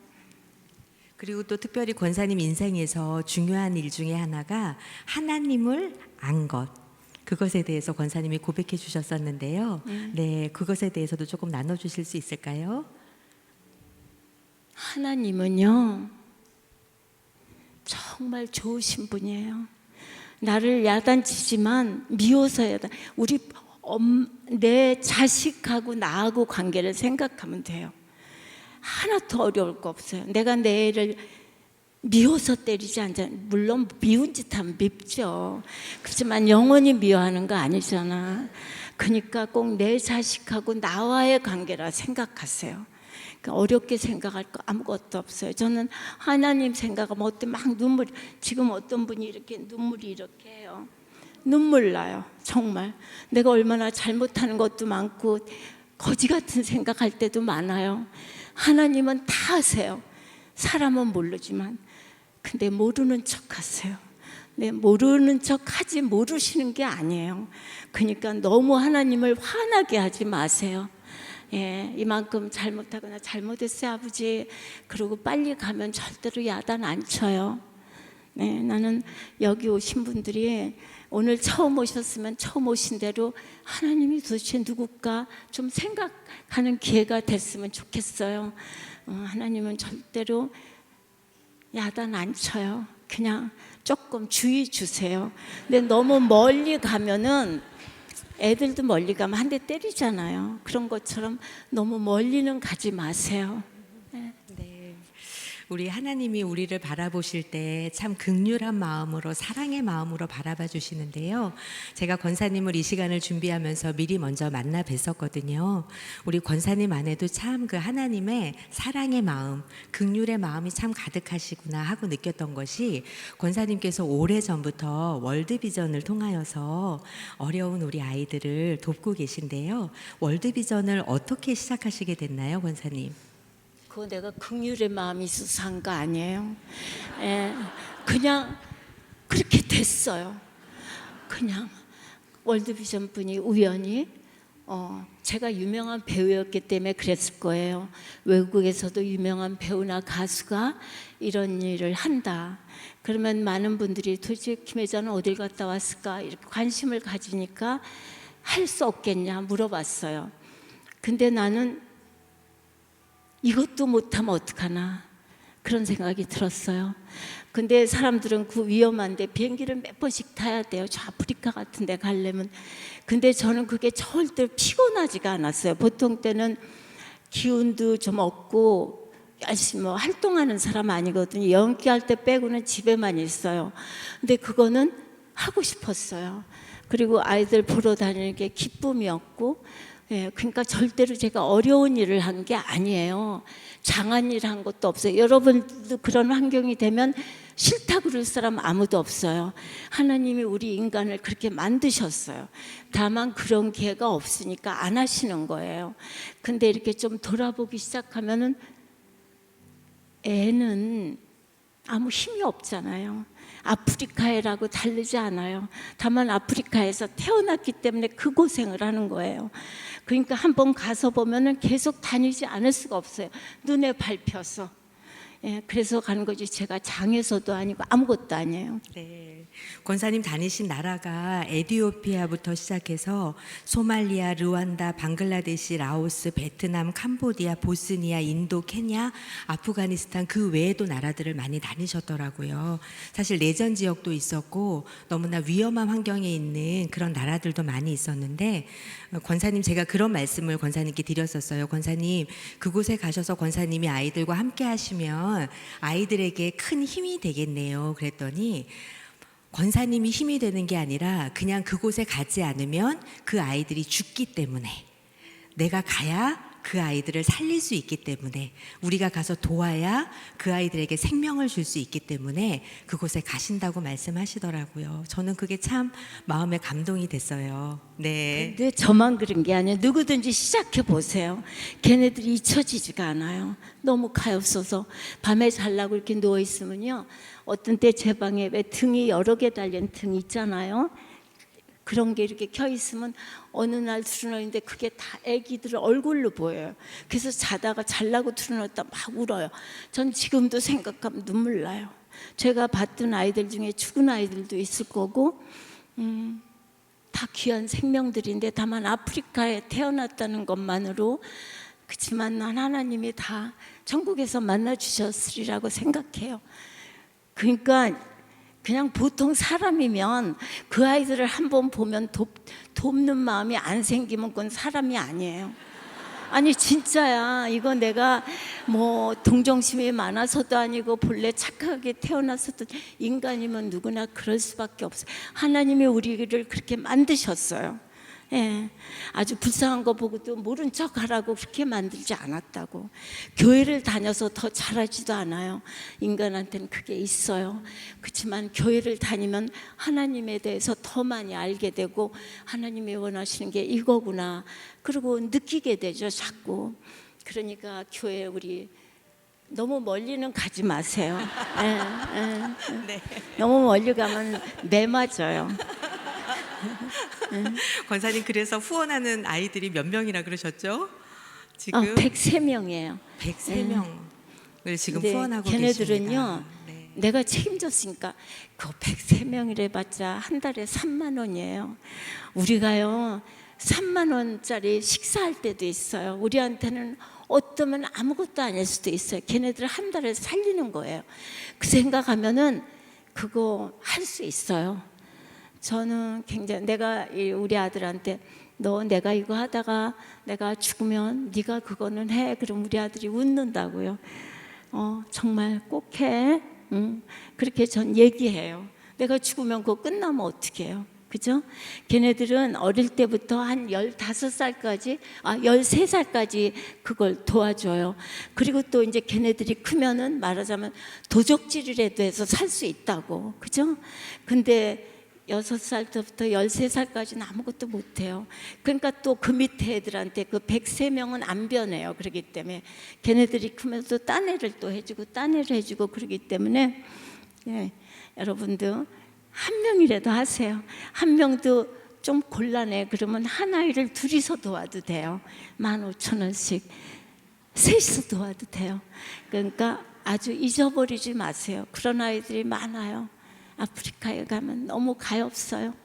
그리고 또 특별히 권사님 인생에서 중요한 일 중에 하나가 하나님을 안 것. 그것에 대해서 권사님이 고백해 주셨었는데요. 네, 그것에 대해서도 조금 나눠주실 수 있을까요? 하나님은요 정말 좋으신 분이에요. 나를 야단치지만 미워서 내 자식하고 나하고 관계를 생각하면 돼요. 하나도 어려울 거 없어요. 내가 내 애를 미워서 때리지 않잖아. 물론 미운 짓 하면 밉죠. 그렇지만 영원히 미워하는 거 아니잖아. 그러니까 꼭 내 자식하고 나와의 관계라 생각하세요. 그러니까 어렵게 생각할 거 아무것도 없어요. 저는 하나님 생각하면 어때 막 지금 어떤 분이 이렇게 눈물이 이렇게 해요. 눈물 나요. 정말 내가 얼마나 잘못하는 것도 많고 거지 같은 생각할 때도 많아요. 하나님은 다 아세요. 사람은 모르지만 근데 모르는 척 하세요. 네, 모르는 척 하지 모르시는 게 아니에요. 그러니까 너무 하나님을 화나게 하지 마세요. 예, 이만큼 잘못하거나 잘못했어요 아버지 그러고 빨리 가면 절대로 야단 안 쳐요. 네, 나는 여기 오신 분들이 오늘 처음 오셨으면 처음 오신 대로 하나님이 도대체 누굴까 좀 생각하는 기회가 됐으면 좋겠어요. 하나님은 절대로 야단 안 쳐요. 그냥 조금 주의 주세요. 근데 너무 멀리 가면은 애들도 멀리 가면 한 대 때리잖아요. 그런 것처럼 너무 멀리는 가지 마세요. 네. 우리 하나님이 우리를 바라보실 때 참 긍휼한 마음으로 사랑의 마음으로 바라봐 주시는데요. 제가 권사님을 이 시간을 준비하면서 미리 먼저 만나 뵀었거든요. 우리 권사님 안에도 참 그 하나님의 사랑의 마음, 긍휼의 마음이 참 가득하시구나 하고 느꼈던 것이 권사님께서 오래전부터 월드비전을 통하여서 어려운 우리 아이들을 돕고 계신데요. 월드비전을 어떻게 시작하시게 됐나요, 권사님? 그거 내가 긍휼의 마음이 있어서 한 거 아니에요. 예, 그냥 그렇게 됐어요. 그냥 월드비전 분이 우연히 제가 유명한 배우였기 때문에 그랬을 거예요. 외국에서도 유명한 배우나 가수가 이런 일을 한다. 그러면 많은 분들이 도대체 김혜자는 어딜 갔다 왔을까 이렇게 관심을 가지니까 할 수 없겠냐 물어봤어요. 근데 나는 이것도 못하면 어떡하나 그런 생각이 들었어요. 근데 사람들은 그 위험한데 비행기를 몇 번씩 타야 돼요. 저 아프리카 같은 데 가려면. 근데 저는 그게 절대 피곤하지가 않았어요. 보통 때는 기운도 좀 없고 열심히 활동하는 사람 아니거든요. 연기할 때 빼고는 집에만 있어요. 근데 그거는 하고 싶었어요. 그리고 아이들 보러 다니는 게 기쁨이었고 예, 그러니까 절대로 제가 어려운 일을 한 게 아니에요. 장한 일 한 것도 없어요. 여러분도 그런 환경이 되면 싫다 그럴 사람 아무도 없어요. 하나님이 우리 인간을 그렇게 만드셨어요. 다만 그런 기회가 없으니까 안 하시는 거예요. 근데 이렇게 좀 돌아보기 시작하면은 애는 아무 힘이 없잖아요. 아프리카에라고 다르지 않아요. 다만 아프리카에서 태어났기 때문에 그 고생을 하는 거예요. 그러니까 한번 가서 보면은 계속 다니지 않을 수가 없어요. 눈에 밟혀서. 예, 그래서 가는 거지. 제가 장에서도 아니고 아무것도 아니에요. 네. 권사님 다니신 나라가 에티오피아부터 시작해서 소말리아, 르완다, 방글라데시, 라오스, 베트남, 캄보디아, 보스니아, 인도, 케냐, 아프가니스탄 그 외에도 나라들을 많이 다니셨더라고요. 사실 내전 지역도 있었고 너무나 위험한 환경에 있는 그런 나라들도 많이 있었는데 권사님 제가 그런 말씀을 권사님께 드렸었어요. 권사님 그곳에 가셔서 권사님이 아이들과 함께 하시면 아이들에게 큰 힘이 되겠네요. 그랬더니 권사님이 힘이 되는 게 아니라 그냥 그곳에 가지 않으면 그 아이들이 죽기 때문에 내가 가야 그 아이들을 살릴 수 있기 때문에 우리가 가서 도와야 그 아이들에게 생명을 줄 수 있기 때문에 그곳에 가신다고 말씀하시더라고요. 저는 그게 참 마음에 감동이 됐어요. 네. 근데 저만 그런 게 아니에요. 누구든지 시작해 보세요. 걔네들이 잊혀지지가 않아요. 너무 가엾어서 밤에 자려고 이렇게 누워 있으면요. 어떤 때 제 방에 왜 등이 여러 개 달린 등 있잖아요. 그런 게 이렇게 켜 있으면 어느 날 틀어놓는데 그게 다 애기들 얼굴로 보여요. 그래서 자다가 잘라고 틀어놓다 막 울어요. 전 지금도 생각하면 눈물 나요. 제가 봤던 아이들 중에 죽은 아이들도 있을 거고 다 귀한 생명들인데 다만 아프리카에 태어났다는 것만으로 그렇지만 난 하나님이 다 천국에서 만나 주셨으리라고 생각해요. 그러니까 그냥 보통 사람이면 그 아이들을 한번 보면 돕는 마음이 안 생기면 그건 사람이 아니에요. 아니 진짜야. 이거 내가 뭐 동정심이 많아서도 아니고 본래 착하게 태어나서도 인간이면 누구나 그럴 수밖에 없어요. 하나님이 우리를 그렇게 만드셨어요. 예, 아주 불쌍한 거 보고도 모른 척 하라고 그렇게 만들지 않았다고. 교회를 다녀서 더 잘하지도 않아요. 인간한테는 그게 있어요. 그렇지만 교회를 다니면 하나님에 대해서 더 많이 알게 되고 하나님이 원하시는 게 이거구나 그리고 느끼게 되죠 자꾸. 그러니까 교회 우리 너무 멀리는 가지 마세요. 네. 너무 멀리 가면 매 맞아요. 권사님 그래서 후원하는 아이들이 몇 명이나 그러셨죠? 지금 103명이에요. 103명을 지금 네, 후원하고 걔네들은요, 계십니다. 네. 내가 책임졌으니까 그 103명이래 봤자 한 달에 3만 원이에요. 우리가요 3만 원짜리 식사할 때도 있어요. 우리한테는 어쩌면 아무것도 아닐 수도 있어요. 걔네들 한 달에 살리는 거예요. 그 생각하면은 그거 할 수 있어요. 저는 굉장히 내가 우리 아들한테 너 내가 이거 하다가 내가 죽으면 네가 그거는 해. 그럼 우리 아들이 웃는다고요. 정말 꼭 해. 그렇게 전 얘기해요. 내가 죽으면 그거 끝나면 어떻게 해요? 그죠? 걔네들은 어릴 때부터 한 15살까지, 13살까지 그걸 도와줘요. 그리고 또 이제 걔네들이 크면은 말하자면 도적질이라도 해서 살 수 있다고. 그죠? 근데 6살부터 13살까지는 아무것도 못해요. 그러니까 또 그 밑에 애들한테 그 103명은 안 변해요. 그렇기 때문에 걔네들이 크면 또 딴 애를 또 해주고 딴 애를 해주고 그러기 때문에 예, 여러분도 한 명이라도 하세요. 한 명도 좀 곤란해. 그러면 한 아이를 둘이서 도와도 돼요. 15,000원씩 셋이서 도와도 돼요. 그러니까 아주 잊어버리지 마세요. 그런 아이들이 많아요. 아프리카에 가면 너무 가엾어요.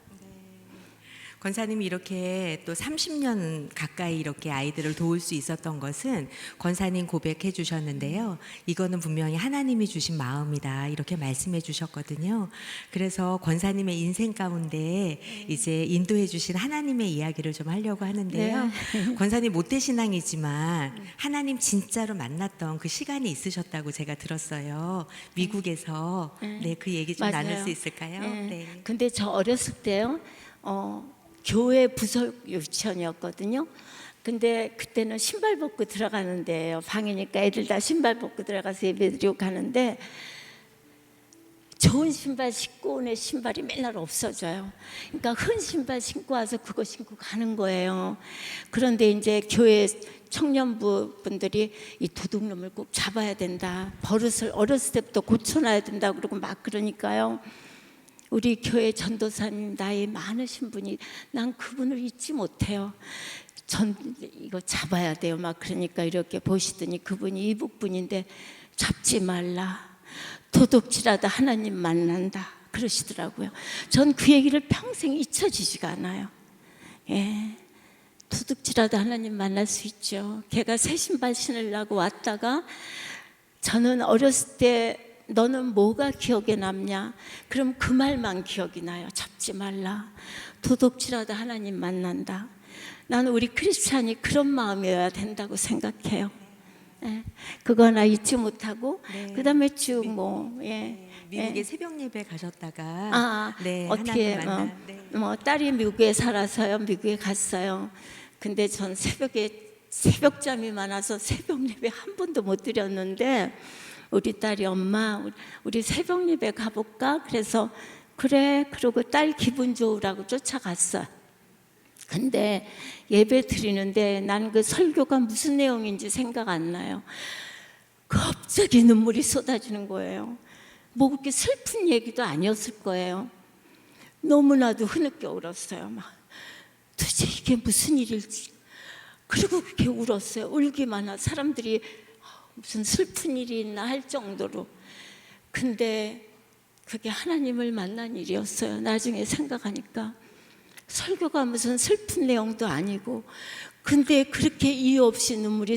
권사님이 이렇게 또 30년 가까이 이렇게 아이들을 도울 수 있었던 것은 권사님 고백해 주셨는데요. 이거는 분명히 하나님이 주신 마음이다 이렇게 말씀해 주셨거든요. 그래서 권사님의 인생 가운데 이제 인도해 주신 하나님의 이야기를 좀 하려고 하는데요. 네. 권사님 못된 신앙이지만 하나님 진짜로 만났던 그 시간이 있으셨다고 제가 들었어요. 미국에서 네, 그 얘기 좀 맞아요. 나눌 수 있을까요? 네. 네. 근데 저 어렸을 때요. 교회 부속 유치원이었거든요. 근데 그때는 신발 벗고 들어가는 데예요. 방이니까 애들 다 신발 벗고 들어가서 예배드리고 가는데 좋은 신발 신고 온 애 신발이 맨날 없어져요. 그러니까 흔 신발 신고 와서 그거 신고 가는 거예요. 그런데 이제 교회 청년부 분들이 이 도둑놈을 꼭 잡아야 된다. 버릇을 어렸을 때부터 고쳐놔야 된다. 그러고 막 그러니까요. 우리 교회 전도사님 나이 많으신 분이 난 그분을 잊지 못해요. 전 이거 잡아야 돼요. 막 그러니까 이렇게 보시더니 그분이 이북분인데 잡지 말라. 도둑질하다 하나님 만난다. 그러시더라고요. 전 그 얘기를 평생 잊혀지지가 않아요. 예. 도둑질하다 하나님 만날 수 있죠. 걔가 새 신발 신으려고 왔다가 저는 어렸을 때 너는 뭐가 기억에 남냐? 그럼 그 말만 기억이 나요. 잡지 말라. 도둑질하다 하나님 만난다. 나는 우리 크리스찬이 그런 마음이어야 된다고 생각해요. 예, 그거 하나 잊지 못하고 그다음에 쭉 미국에 새벽 예배 가셨다가 어떻게 뭐 딸이 미국에 살아서요. 미국에 갔어요. 근데 전 새벽잠이 많아서 새벽 예배 한 번도 못 드렸는데 우리 딸이 엄마 우리 새벽 예배 가볼까? 그래서 그래 그러고 딸 기분 좋으라고 쫓아갔어요. 근데 예배 드리는데 나는 그 설교가 무슨 내용인지 생각 안 나요. 갑자기 눈물이 쏟아지는 거예요. 뭐 그렇게 슬픈 얘기도 아니었을 거예요. 너무나도 흐느껴 울었어요. 막 도대체 이게 무슨 일일지. 그리고 그렇게 울었어요. 울기만 하 사람들이 무슨 슬픈 일이 있나 할 정도로. 근데 그게 하나님을 만난 일이었어요. 나중에 생각하니까 설교가 무슨 슬픈 내용도 아니고 근데 그렇게 이유 없이 눈물이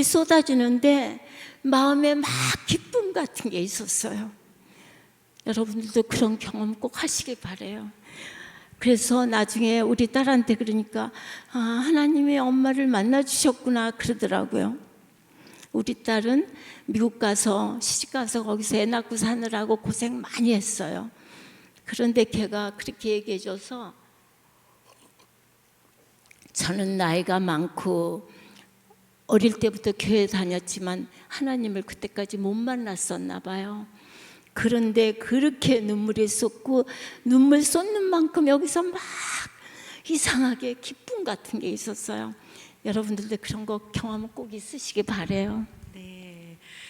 쏟아지는데 마음에 막 기쁨 같은 게 있었어요. 여러분들도 그런 경험 꼭 하시길 바라요. 그래서 나중에 우리 딸한테 그러니까 하나님이 엄마를 만나주셨구나 그러더라고요. 우리 딸은 미국 가서 시집가서 거기서 애 낳고 사느라고 고생 많이 했어요. 그런데 걔가 그렇게 얘기해줘서 저는 나이가 많고 어릴 때부터 교회 다녔지만 하나님을 그때까지 못 만났었나 봐요. 그런데 그렇게 눈물이 쏟고 눈물 쏟는 만큼 여기서 막 이상하게 기쁨 같은 게 있었어요. 여러분들도 그런 거 경험 꼭 있으시기 바라요.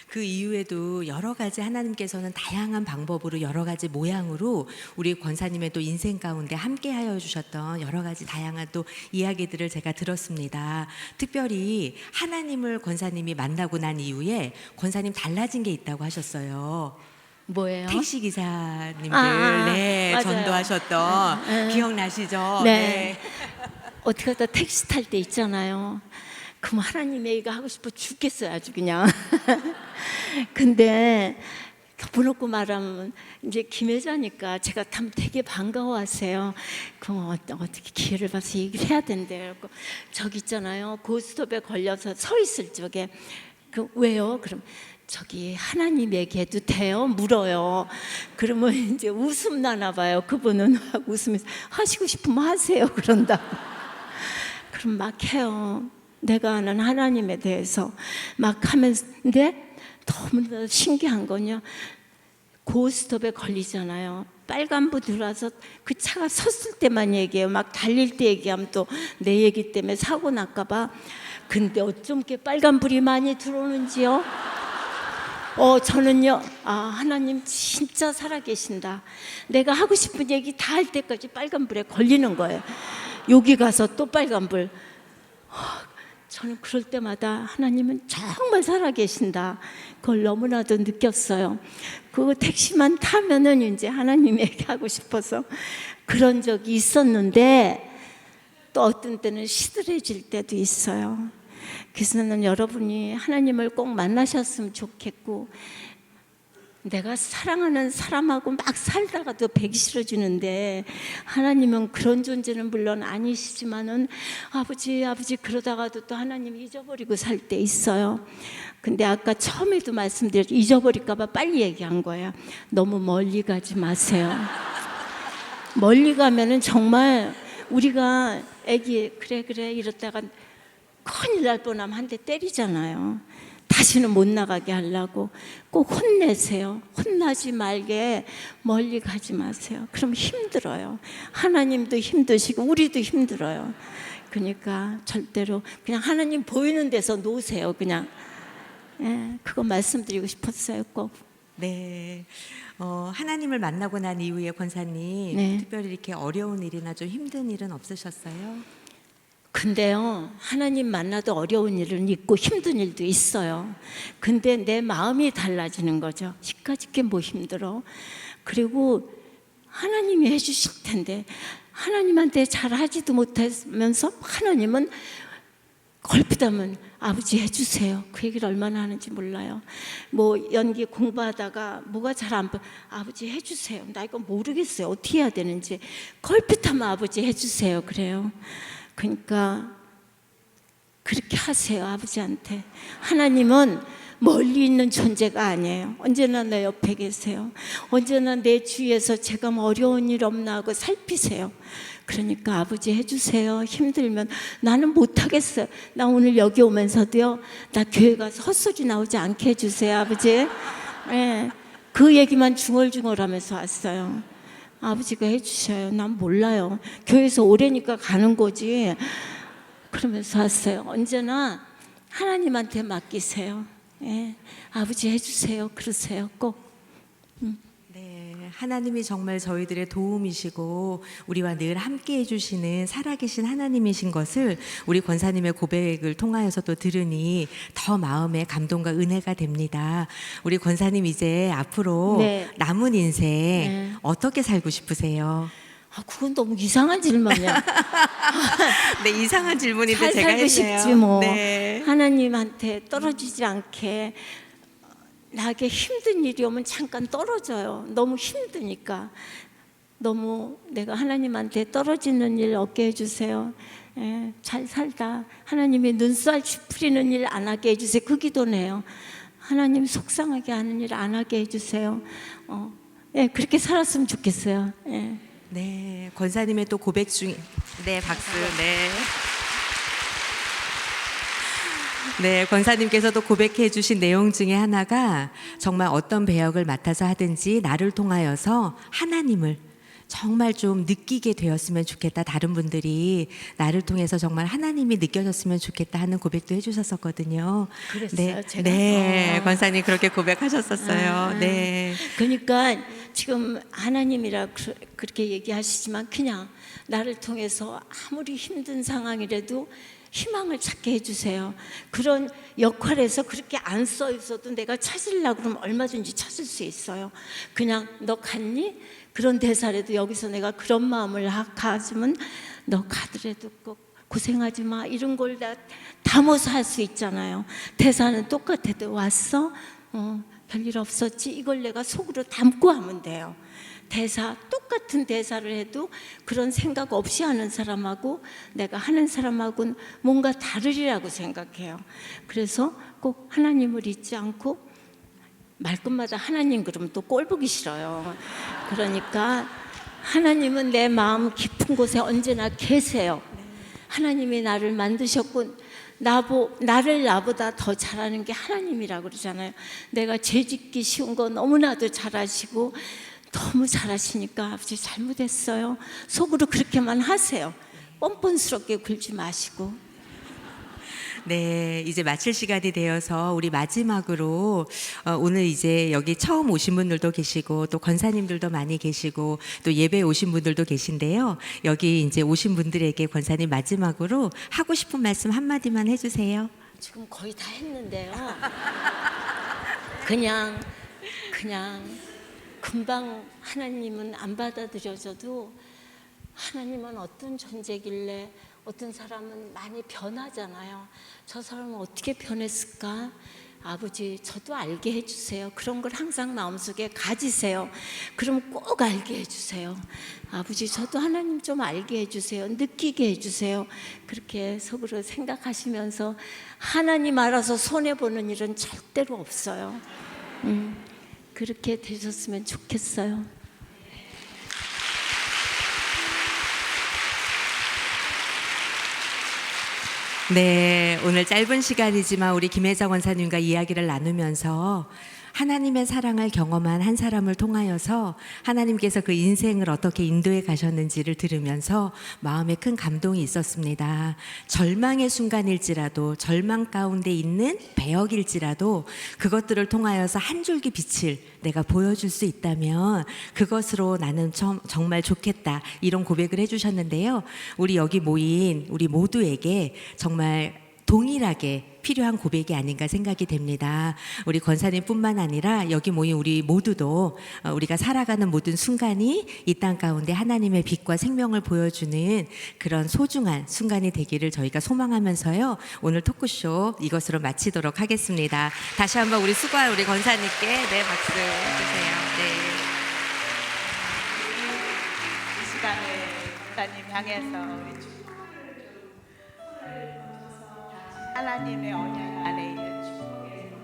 그 이후에도 여러 가지 하나님께서는 다양한 방법으로 여러 가지 모양으로 우리 권사님의 또 인생 가운데 함께하여 주셨던 여러 가지 다양한 또 이야기들을 제가 들었습니다. 특별히 하나님을 권사님이 만나고 난 이후에 권사님 달라진 게 있다고 하셨어요. 뭐예요? 택시 기사님들 맞아요. 전도하셨던 기억나시죠? 네. 어떻게 하다 택시 탈 때 있잖아요. 그럼 하나님 얘기가 하고 싶어 죽겠어요 아주 그냥. 근데 덮어놓고 말하면 이제 김혜자니까 제가 참 되게 반가워하세요. 그럼 어떻게 기회를 봐서 얘기를 해야 된대요. 저기 있잖아요 고스톱에 걸려서 서 있을 적에 왜요? 그럼 저기 하나님 얘기해도 돼요? 물어요. 그러면 이제 웃음 나나 봐요. 그분은 웃으면서 하시고 싶으면 하세요 그런다고. 그럼 막 해요. 내가 아는 하나님에 대해서 막 하면서 근데 너무나 신기한 건요. 고스톱에 걸리잖아요. 빨간불 들어와서 그 차가 섰을 때만 얘기해요. 막 달릴 때 얘기하면 또 내 얘기 때문에 사고 날까 봐. 근데 어쩜 이렇게 빨간불이 많이 들어오는지요. 저는요 하나님 진짜 살아계신다. 내가 하고 싶은 얘기 다 할 때까지 빨간불에 걸리는 거예요. 여기 가서 또 빨간불. 저는 그럴 때마다 하나님은 정말 살아계신다. 그걸 너무나도 느꼈어요. 그 택시만 타면은 이제 하나님 얘기하고 싶어서 그런 적이 있었는데 또 어떤 때는 시들해질 때도 있어요. 그래서 저는 여러분이 하나님을 꼭 만나셨으면 좋겠고 내가 사랑하는 사람하고 막 살다가도 배기 싫어지는데 하나님은 그런 존재는 물론 아니시지만은 아버지 그러다가도 또 하나님 잊어버리고 살 때 있어요. 근데 아까 처음에도 말씀드렸죠. 잊어버릴까 봐 빨리 얘기한 거예요. 너무 멀리 가지 마세요. 멀리 가면은 정말 우리가 애기 그래 이러다가 큰일 날 뻔하면 한 대 때리잖아요. 다시는 못 나가게 하려고 꼭 혼내세요. 혼나지 말게 멀리 가지 마세요. 그럼 힘들어요. 하나님도 힘드시고 우리도 힘들어요. 그러니까 절대로 그냥 하나님 보이는 데서 놓으세요. 그냥 그거 말씀드리고 싶었어요. 꼭. 네. 하나님을 만나고 난 이후에 권사님 네. 특별히 이렇게 어려운 일이나 좀 힘든 일은 없으셨어요? 근데요, 하나님 만나도 어려운 일은 있고 힘든 일도 있어요. 근데 내 마음이 달라지는 거죠. 시까짓게 뭐 힘들어. 그리고 하나님이 해주실 텐데 하나님한테 잘하지도 못하면서 하나님은 걸핏하면 아버지 해주세요. 그 얘기를 얼마나 하는지 몰라요. 뭐 연기 공부하다가 뭐가 잘 안 보여. 아버지 해주세요. 나 이거 모르겠어요. 어떻게 해야 되는지. 걸핏하면 아버지 해주세요. 그래요. 그러니까 그렇게 하세요. 아버지한테. 하나님은 멀리 있는 존재가 아니에요. 언제나 내 옆에 계세요. 언제나 내 주위에서 제가 뭐 어려운 일 없나 하고 살피세요. 그러니까 아버지 해주세요. 힘들면 나는 못하겠어요. 나 오늘 여기 오면서도요, 나 교회 가서 헛소리 나오지 않게 해주세요. 아버지. 네, 그 얘기만 중얼중얼하면서 왔어요. 아버지가 해주셔요. 난 몰라요. 교회에서 오래니까 가는 거지. 그러면서 왔어요. 언제나 하나님한테 맡기세요. 예, 아버지 해주세요. 그러세요. 꼭. 네, 하나님이 정말 저희들의 도움이시고 우리와 늘 함께 해주시는 살아계신 하나님이신 것을 우리 권사님의 고백을 통하여서 또 들으니 더 마음에 감동과 은혜가 됩니다. 우리 권사님 이제 앞으로 네. 남은 인생 네. 어떻게 살고 싶으세요? 아, 그건 너무 이상한 질문이야. 네, 이상한 질문인데 잘 제가 살고 했네요. 싶지 뭐. 네. 하나님한테 떨어지지 않게. 나에게 힘든 일이 오면 잠깐 떨어져요. 너무 힘드니까. 너무 내가 하나님한테 떨어지는 일 없게 해주세요. 예, 잘 살다 하나님이 눈살 찌푸리는 일 안 하게 해주세요. 그 기도네요. 하나님 속상하게 하는 일 안 하게 해주세요. 예, 그렇게 살았으면 좋겠어요. 예. 네, 권사님의 또 고백 중에 네, 박수. 네. 네, 권사님께서도 고백해 주신 내용 중에 하나가 정말 어떤 배역을 맡아서 하든지 나를 통하여서 하나님을 정말 좀 느끼게 되었으면 좋겠다. 다른 분들이 나를 통해서 정말 하나님이 느껴졌으면 좋겠다 하는 고백도 해주셨었거든요. 그랬어요, 네, 제가? 네, 권사님 그렇게 고백하셨었어요. 네. 그러니까 지금 하나님이라 그렇게 얘기하시지만 그냥 나를 통해서 아무리 힘든 상황이라도 희망을 찾게 해주세요. 그런 역할에서 그렇게 안 써 있어도 내가 찾으려고 그러면 얼마든지 찾을 수 있어요. 그냥 너 갔니? 그런 대사라도 여기서 내가 그런 마음을 가지면 너 가더라도 꼭 고생하지 마. 이런 걸 다 담아서 할 수 있잖아요. 대사는 똑같아도 왔어? 별일 없었지? 이걸 내가 속으로 담고 하면 돼요. 대사, 똑같은 대사를 해도 그런 생각 없이 하는 사람하고 내가 하는 사람하고는 뭔가 다르리라고 생각해요. 그래서 꼭 하나님을 잊지 않고 말끝마다 하나님 그러면 또 꼴 보기 싫어요. 그러니까 하나님은 내 마음 깊은 곳에 언제나 계세요. 하나님이 나를 만드셨고 나를 나보다 더 잘하는 게 하나님이라고 그러잖아요. 내가 죄짓기 쉬운 거 너무나도 잘하시고 너무 잘하시니까 아버지 잘못했어요. 속으로 그렇게만 하세요. 뻔뻔스럽게 굴지 마시고. 네, 이제 마칠 시간이 되어서 우리 마지막으로 오늘 이제 여기 처음 오신 분들도 계시고 또 권사님들도 많이 계시고 또 예배에 오신 분들도 계신데요. 여기 이제 오신 분들에게 권사님 마지막으로 하고 싶은 말씀 한마디만 해주세요. 지금 거의 다 했는데요. 그냥 금방 하나님은 안 받아들여져도 하나님은 어떤 존재길래 어떤 사람은 많이 변하잖아요. 저 사람은 어떻게 변했을까? 아버지 저도 알게 해주세요. 그런 걸 항상 마음속에 가지세요. 그럼 꼭 알게 해주세요. 아버지 저도 하나님 좀 알게 해주세요. 느끼게 해주세요. 그렇게 속으로 생각하시면서 하나님 알아서 손해보는 일은 절대로 없어요. 그렇게 되셨으면 좋겠어요. 네, 오늘 짧은 시간이지만 우리 김혜자 권사님과 이야기를 나누면서 하나님의 사랑을 경험한 한 사람을 통하여서 하나님께서 그 인생을 어떻게 인도해 가셨는지를 들으면서 마음에 큰 감동이 있었습니다. 절망의 순간일지라도, 절망 가운데 있는 배역일지라도 그것들을 통하여서 한 줄기 빛을 내가 보여줄 수 있다면 그것으로 나는 정말 좋겠다, 이런 고백을 해주셨는데요. 우리 여기 모인 우리 모두에게 정말 동일하게 필요한 고백이 아닌가 생각이 됩니다. 우리 권사님뿐만 아니라 여기 모인 우리 모두도 우리가 살아가는 모든 순간이 이 땅 가운데 하나님의 빛과 생명을 보여주는 그런 소중한 순간이 되기를 저희가 소망하면서요, 오늘 토크쇼 이것으로 마치도록 하겠습니다. 다시 한번 우리 수고한 우리 권사님께 네, 박수 해주세요. 네. 이 시간을 권사님 향해서 우리 하나님의 언약 안에 있는 축복에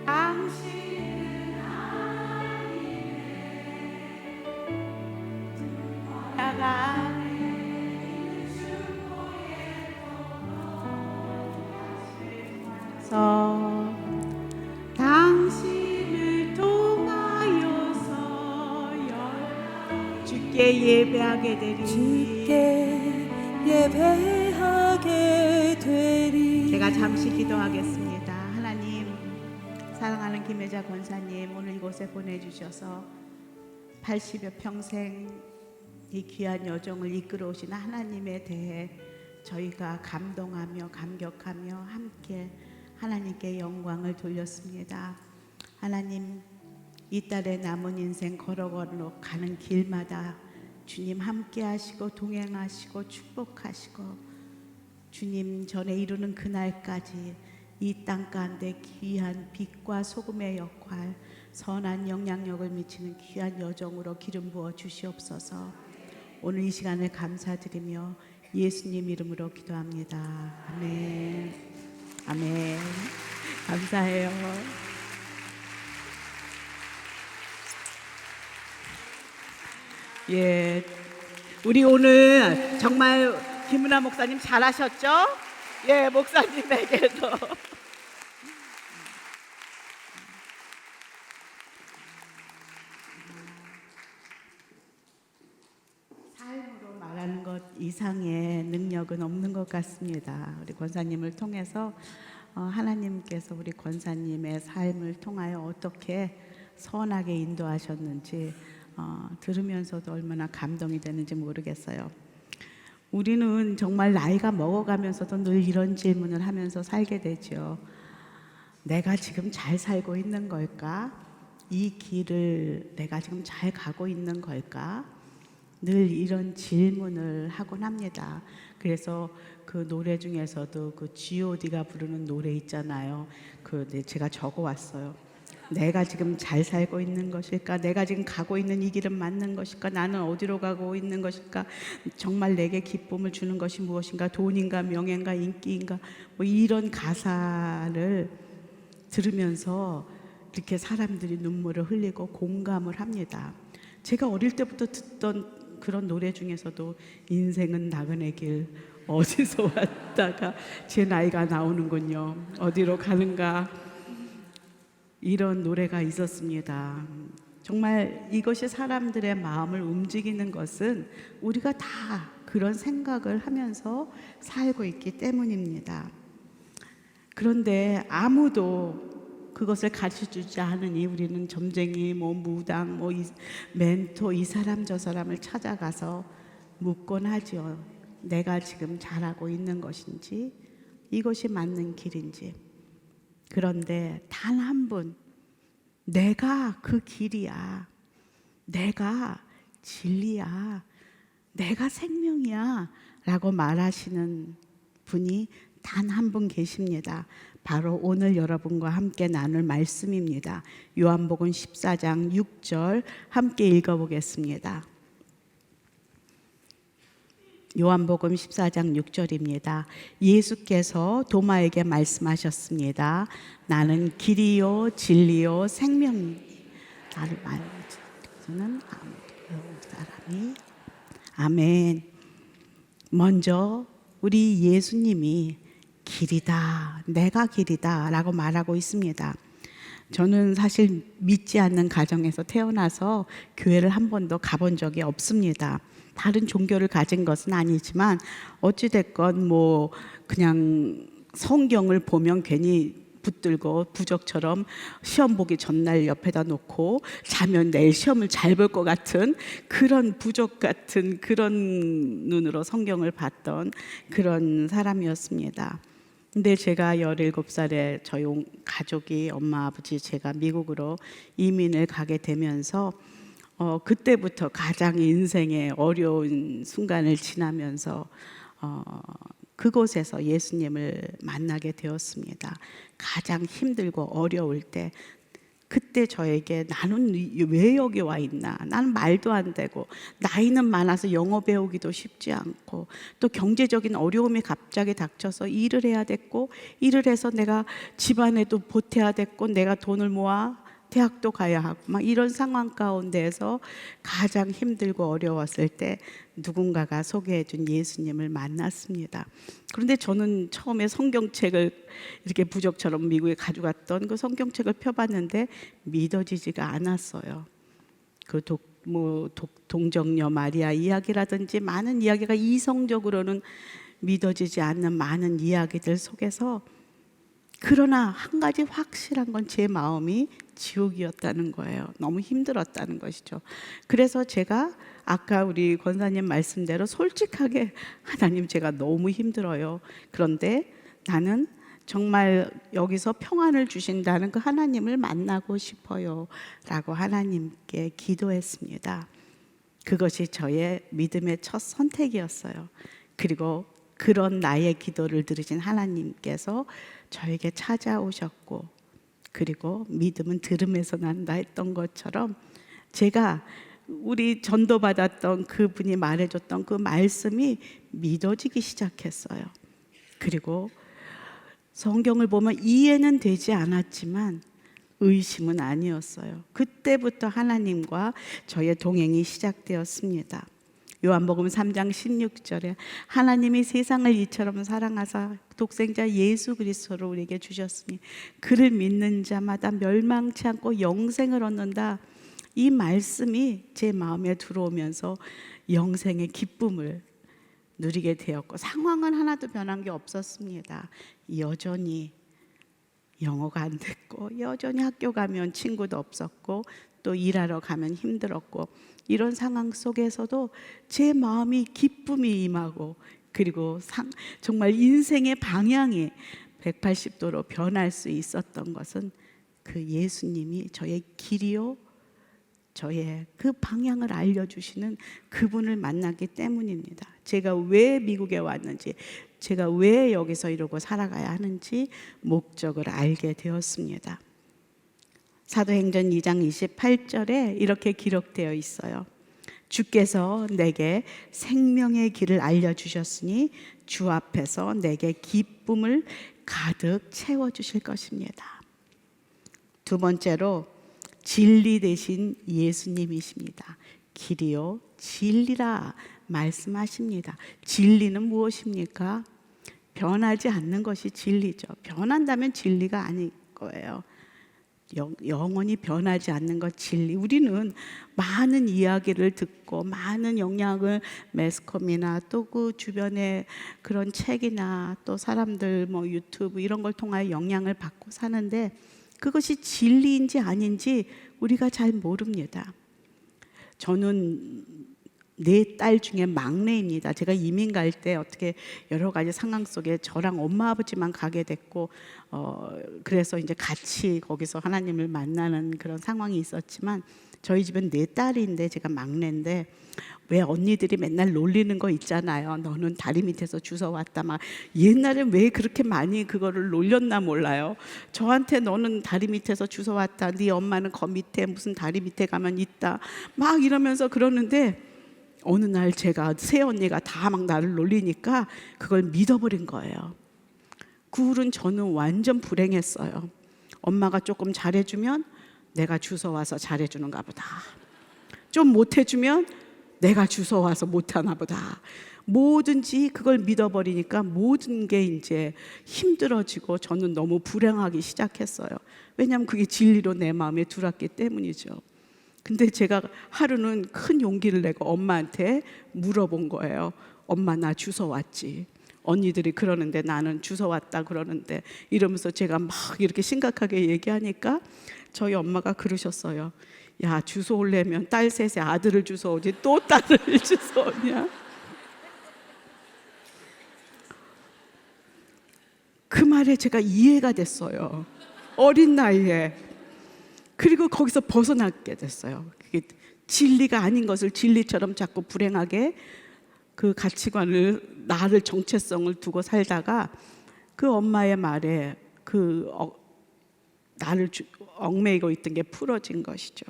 당신은 언약 안에 서 당신을 통하여서 주께 예배하게 되리. 주께 예배하게 되리. 제가 잠시 기도하겠습니다. 하나님, 사랑하는 김혜자 권사님, 오늘 이곳에 보내주셔서 80여 평생 이 귀한 여정을 이끌어 오신 하나님에 대해 저희가 감동하며 감격하며 함께 하나님께 영광을 돌렸습니다. 하나님, 이 딸의 남은 인생 걸어가는 길마다 주님 함께 하시고 동행하시고 축복하시고 주님 전에 이루는 그날까지 이 땅 가운데 귀한 빛과 소금의 역할, 선한 영향력을 미치는 귀한 여정으로 기름 부어 주시옵소서. 오늘 이 시간을 감사드리며 예수님 이름으로 기도합니다. 아멘. 아멘. 감사해요. 예, 우리 오늘 정말 김은아 목사님 잘하셨죠? 예, 목사님에게도 삶으로 말하는 것 이상의 능력은 없는 것 같습니다. 우리 권사님을 통해서 하나님께서 우리 권사님의 삶을 통하여 어떻게 선하게 인도하셨는지 들으면서도 얼마나 감동이 되는지 모르겠어요. 우리는 정말 나이가 먹어가면서도 늘 이런 질문을 하면서 살게 되죠. 내가 지금 잘 살고 있는 걸까? 이 길을 내가 지금 잘 가고 있는 걸까? 늘 이런 질문을 하곤 합니다. 그래서 그 노래 중에서도 그 G.O.D가 부르는 노래 있잖아요. 제가 적어왔어요. 내가 지금 잘 살고 있는 것일까? 내가 지금 가고 있는 이 길은 맞는 것일까? 나는 어디로 가고 있는 것일까? 정말 내게 기쁨을 주는 것이 무엇인가? 돈인가? 명예인가? 인기인가? 뭐 이런 가사를 들으면서 이렇게 사람들이 눈물을 흘리고 공감을 합니다. 제가 어릴 때부터 듣던 그런 노래 중에서도 인생은 나그네 길, 어디서 왔다가 제 나이가 나오는군요. 어디로 가는가? 이런 노래가 있었습니다. 정말 이것이 사람들의 마음을 움직이는 것은 우리가 다 그런 생각을 하면서 살고 있기 때문입니다. 그런데 아무도 그것을 가르쳐주지 않으니 우리는 점쟁이, 무당, 멘토, 이 사람 저 사람을 찾아가서 묻곤 하죠. 내가 지금 잘하고 있는 것인지, 이것이 맞는 길인지. 그런데 단 한 분, 내가 그 길이야, 내가 진리야, 내가 생명이야 라고 말하시는 분이 단 한 분 계십니다. 바로 오늘 여러분과 함께 나눌 말씀입니다. 요한복음 14장 6절 함께 읽어보겠습니다. 요한복음 14장 6절입니다. 예수께서 도마에게 말씀하셨습니다. 나는 길이요 진리요 생명이 나를 말하는 아무도 사람이 아멘. 먼저 우리 예수님이 길이다, 내가 길이다 라고 말하고 있습니다. 저는 사실 믿지 않는 가정에서 태어나서 교회를 한 번도 가본 적이 없습니다. 다른 종교를 가진 것은 아니지만 어찌됐건 뭐 그냥 성경을 보면 괜히 붙들고 부적처럼 시험 보기 전날 옆에다 놓고 자면 내일 시험을 잘 볼 것 같은 그런 부적 같은 그런 눈으로 성경을 봤던 그런 사람이었습니다. 근데 제가 17살에 저희 가족이 엄마 아버지 제가 미국으로 이민을 가게 되면서 그때부터 가장 인생의 어려운 순간을 지나면서 그곳에서 예수님을 만나게 되었습니다. 가장 힘들고 어려울 때 그때 저에게 나는 왜 여기 와 있나? 나는 말도 안 되고 나이는 많아서 영어 배우기도 쉽지 않고 또 경제적인 어려움이 갑자기 닥쳐서 일을 해야 됐고 일을 해서 내가 집안에도 보태야 됐고 내가 돈을 모아 대학도 가야 하고 막 이런 상황 가운데에서 가장 힘들고 어려웠을 때 누군가가 소개해 준 예수님을 만났습니다. 그런데 저는 처음에 성경책을 이렇게 부적처럼 미국에 가져갔던 그 성경책을 펴봤는데 믿어지지가 않았어요. 그 동정녀 마리아 이야기라든지 많은 이야기가 이성적으로는 믿어지지 않는 많은 이야기들 속에서 그러나 한 가지 확실한 건 제 마음이 지옥이었다는 거예요. 너무 힘들었다는 것이죠. 그래서 제가 아까 우리 권사님 말씀대로 솔직하게 하나님 제가 너무 힘들어요. 그런데 나는 정말 여기서 평안을 주신다는 그 하나님을 만나고 싶어요 라고 하나님께 기도했습니다. 그것이 저의 믿음의 첫 선택이었어요. 그리고 그런 나의 기도를 들으신 하나님께서 저에게 찾아오셨고 그리고 믿음은 들음에서 난다 했던 것처럼 제가 우리 전도받았던 그분이 말해줬던 그 말씀이 믿어지기 시작했어요. 그리고 성경을 보면 이해는 되지 않았지만 의심은 아니었어요. 그때부터 하나님과 저의 동행이 시작되었습니다. 요한복음 3장 16절에 하나님이 세상을 이처럼 사랑하사 독생자 예수 그리스도를 우리에게 주셨으니 그를 믿는 자마다 멸망치 않고 영생을 얻는다. 이 말씀이 제 마음에 들어오면서 영생의 기쁨을 누리게 되었고 상황은 하나도 변한 게 없었습니다. 여전히 영어가 안 됐고 여전히 학교 가면 친구도 없었고 또 일하러 가면 힘들었고 이런 상황 속에서도 제 마음이 기쁨이 임하고 그리고 정말 인생의 방향이 180도로 변할 수 있었던 것은 그 예수님이 저의 길이요 저의 그 방향을 알려주시는 그분을 만났기 때문입니다. 제가 왜 미국에 왔는지 제가 왜 여기서 이러고 살아가야 하는지 목적을 알게 되었습니다. 사도행전 2장 28절에 이렇게 기록되어 있어요. 주께서 내게 생명의 길을 알려주셨으니 주 앞에서 내게 기쁨을 가득 채워주실 것입니다. 두 번째로 진리 되신 예수님이십니다. 길이요 진리라 말씀하십니다. 진리는 무엇입니까? 변하지 않는 것이 진리죠. 변한다면 진리가 아닐 거예요. 영원히 변하지 않는 것 진리. 우리는 많은 이야기를 듣고 많은 영향을 매스컴이나 또 그 주변에 그런 책이나 또 사람들 뭐 유튜브 이런 걸 통하여 영향을 받고 사는데 그것이 진리인지 아닌지 우리가 잘 모릅니다. 저는 4딸 중에 막내입니다. 제가 이민 갈 때 어떻게 여러 가지 상황 속에 저랑 엄마 아버지만 가게 됐고 그래서 이제 같이 거기서 하나님을 만나는 그런 상황이 있었지만 저희 집은 4딸인데 제가 막내인데 왜 언니들이 맨날 놀리는 거 있잖아요. 너는 다리 밑에서 주워왔다 막 옛날에 왜 그렇게 많이 그거를 놀렸나 몰라요. 저한테 너는 다리 밑에서 주워왔다. 네 엄마는 거 밑에 무슨 다리 밑에 가면 있다 막 이러면서 그러는데 어느 날 제가 새 언니가 다 막 나를 놀리니까 그걸 믿어버린 거예요. 그 후로는 저는 완전 불행했어요. 엄마가 조금 잘해주면 내가 주워와서 잘해주는가 보다. 좀 못해주면 내가 주워와서 못하나 보다. 뭐든지 그걸 믿어버리니까 모든 게 이제 힘들어지고 저는 너무 불행하기 시작했어요. 왜냐하면 그게 진리로 내 마음에 들어왔기 때문이죠. 근데 제가 하루는 큰 용기를 내고 엄마한테 물어본 거예요. 엄마, 나 주워왔지. 언니들이 그러는데 나는 주워왔다 그러는데, 이러면서 제가 막 이렇게 심각하게 얘기하니까 저희 엄마가 그러셨어요. 야, 주워오려면 딸 셋에 아들을 주워오지 또 딸을 주워오냐. 그 말에 제가 이해가 됐어요. 어린 나이에. 그리고 거기서 벗어나게 됐어요. 그게 진리가 아닌 것을 진리처럼 자꾸 불행하게 그 가치관을, 나를, 정체성을 두고 살다가 그 엄마의 말에 나를 얽매이고 있던 게 풀어진 것이죠.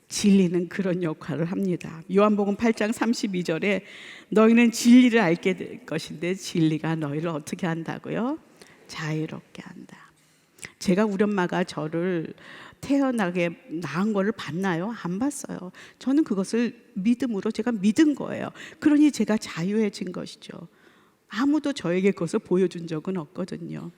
진리는 그런 역할을 합니다. 요한복음 8장 32절에 너희는 진리를 알게 될 것인데 진리가 너희를 어떻게 한다고요? 자유롭게 한다. 제가 우리 엄마가 저를 태어나게 낳은 거를 봤나요? 안 봤어요. 저는 그것을 믿음으로 제가 믿은 거예요. 그러니 제가 자유해진 것이죠. 아무도 저에게 그것을 보여준 적은 없거든요.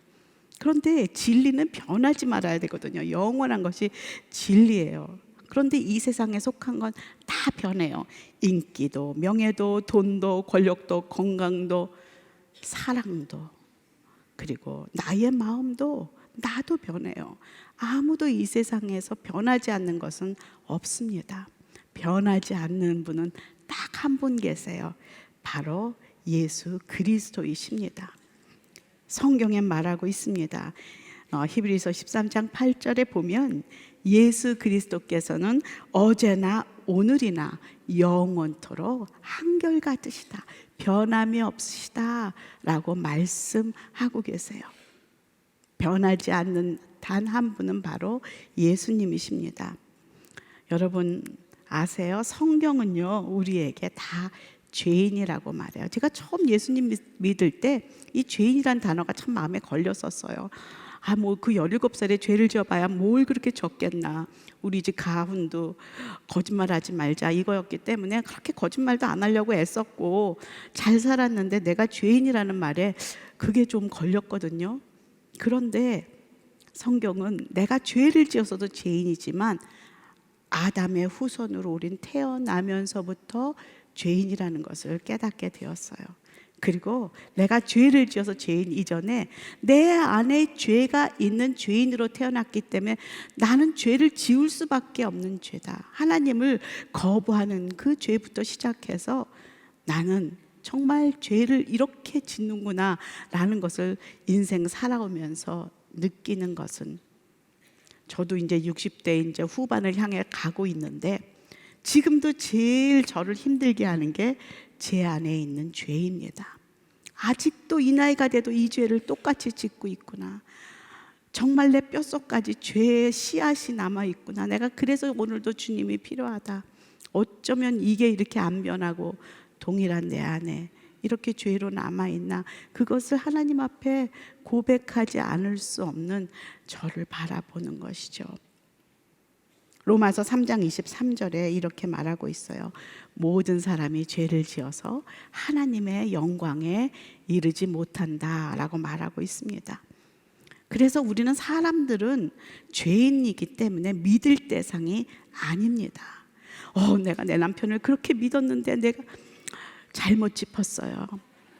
그런데 진리는 변하지 말아야 되거든요. 영원한 것이 진리예요. 그런데 이 세상에 속한 건 다 변해요. 인기도, 명예도, 돈도, 권력도, 건강도, 사랑도, 그리고 나의 마음도, 나도 변해요. 아무도 이 세상에서 변하지 않는 것은 없습니다. 변하지 않는 분은 딱 한 분 계세요. 바로 예수 그리스도이십니다. 성경에 말하고 있습니다. 히브리서 13장 8절에 보면 예수 그리스도께서는 어제나 오늘이나 영원토록 한결같으시다, 변함이 없으시다 라고 말씀하고 계세요. 변하지 않는 단 한 분은 바로 예수님이십니다. 여러분 아세요? 성경은요 우리에게 다 죄인이라고 말해요. 제가 처음 예수님 믿을 때 이 죄인이란 단어가 참 마음에 걸렸었어요. 뭐 그 17살에 죄를 지어봐야 뭘 그렇게 적겠나. 우리 집 가훈도 거짓말하지 말자 이거였기 때문에 그렇게 거짓말도 안 하려고 애썼고 잘 살았는데 내가 죄인이라는 말에 그게 좀 걸렸거든요. 그런데 성경은 내가 죄를 지어서도 죄인이지만 아담의 후손으로 우린 태어나면서부터 죄인이라는 것을 깨닫게 되었어요. 그리고 내가 죄를 지어서 죄인 이전에 내 안에 죄가 있는 죄인으로 태어났기 때문에 나는 죄를 지을 수밖에 없는 죄다. 하나님을 거부하는 그 죄부터 시작해서 나는 정말 죄를 이렇게 짓는구나 라는 것을 인생 살아오면서 느끼는 것은, 저도 이제 60대 이제 후반을 향해 가고 있는데 지금도 제일 저를 힘들게 하는 게 제 안에 있는 죄입니다. 아직도 이 나이가 돼도 이 죄를 똑같이 짓고 있구나. 정말 내 뼛속까지 죄의 씨앗이 남아 있구나. 내가 그래서 오늘도 주님이 필요하다. 어쩌면 이게 이렇게 안 변하고 동일한 내 안에 이렇게 죄로 남아있나. 그것을 하나님 앞에 고백하지 않을 수 없는 저를 바라보는 것이죠. 로마서 3장 23절에 이렇게 말하고 있어요. 모든 사람이 죄를 지어서 하나님의 영광에 이르지 못한다 라고 말하고 있습니다. 그래서 우리는 사람들은 죄인이기 때문에 믿을 대상이 아닙니다. 내가 내 남편을 그렇게 믿었는데 내가 잘못 짚었어요.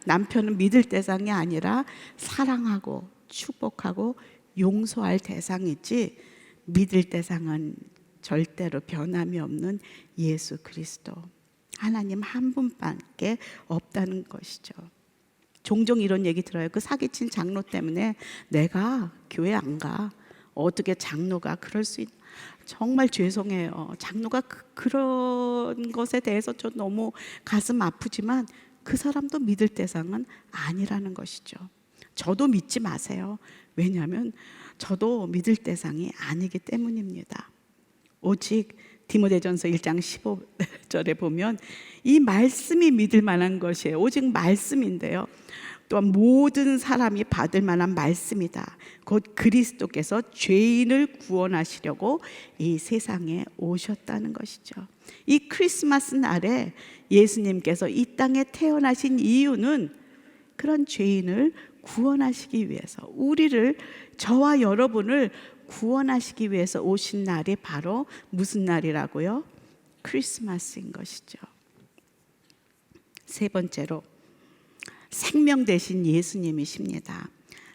남편은 믿을 대상이 아니라 사랑하고 축복하고 용서할 대상이지 믿을 대상은 절대로 변함이 없는 예수 그리스도, 하나님 한 분밖에 없다는 것이죠. 종종 이런 얘기 들어요. 그 사기친 장로 때문에 내가 교회 안 가. 어떻게 장로가 그럴 수 있나. 정말 죄송해요. 장로가 그런 것에 대해서 좀 너무 가슴 아프지만 그 사람도 믿을 대상은 아니라는 것이죠. 저도 믿지 마세요. 왜냐하면 저도 믿을 대상이 아니기 때문입니다. 오직 디모데전서 1장 15절에 보면 이 말씀이 믿을 만한 것이에요. 오직 말씀인데요. 또한 모든 사람이 받을 만한 말씀이다. 곧 그리스도께서 죄인을 구원하시려고 이 세상에 오셨다는 것이죠. 이 크리스마스 날에 예수님께서 이 땅에 태어나신 이유는 그런 죄인을 구원하시기 위해서, 우리를, 저와 여러분을 구원하시기 위해서 오신 날이 바로 무슨 날이라고요? 크리스마스인 것이죠. 세 번째로 생명 대신 예수님이십니다.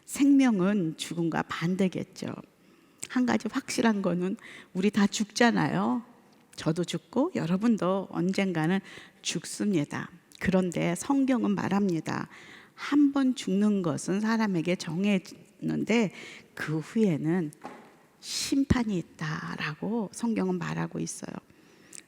생명은 죽음과 반대겠죠. 한 가지 확실한 거는 우리 다 죽잖아요. 저도 죽고 여러분도 언젠가는 죽습니다. 그런데 성경은 말합니다. 한 번 죽는 것은 사람에게 정해졌는데 그 후에는 심판이 있다라고 성경은 말하고 있어요.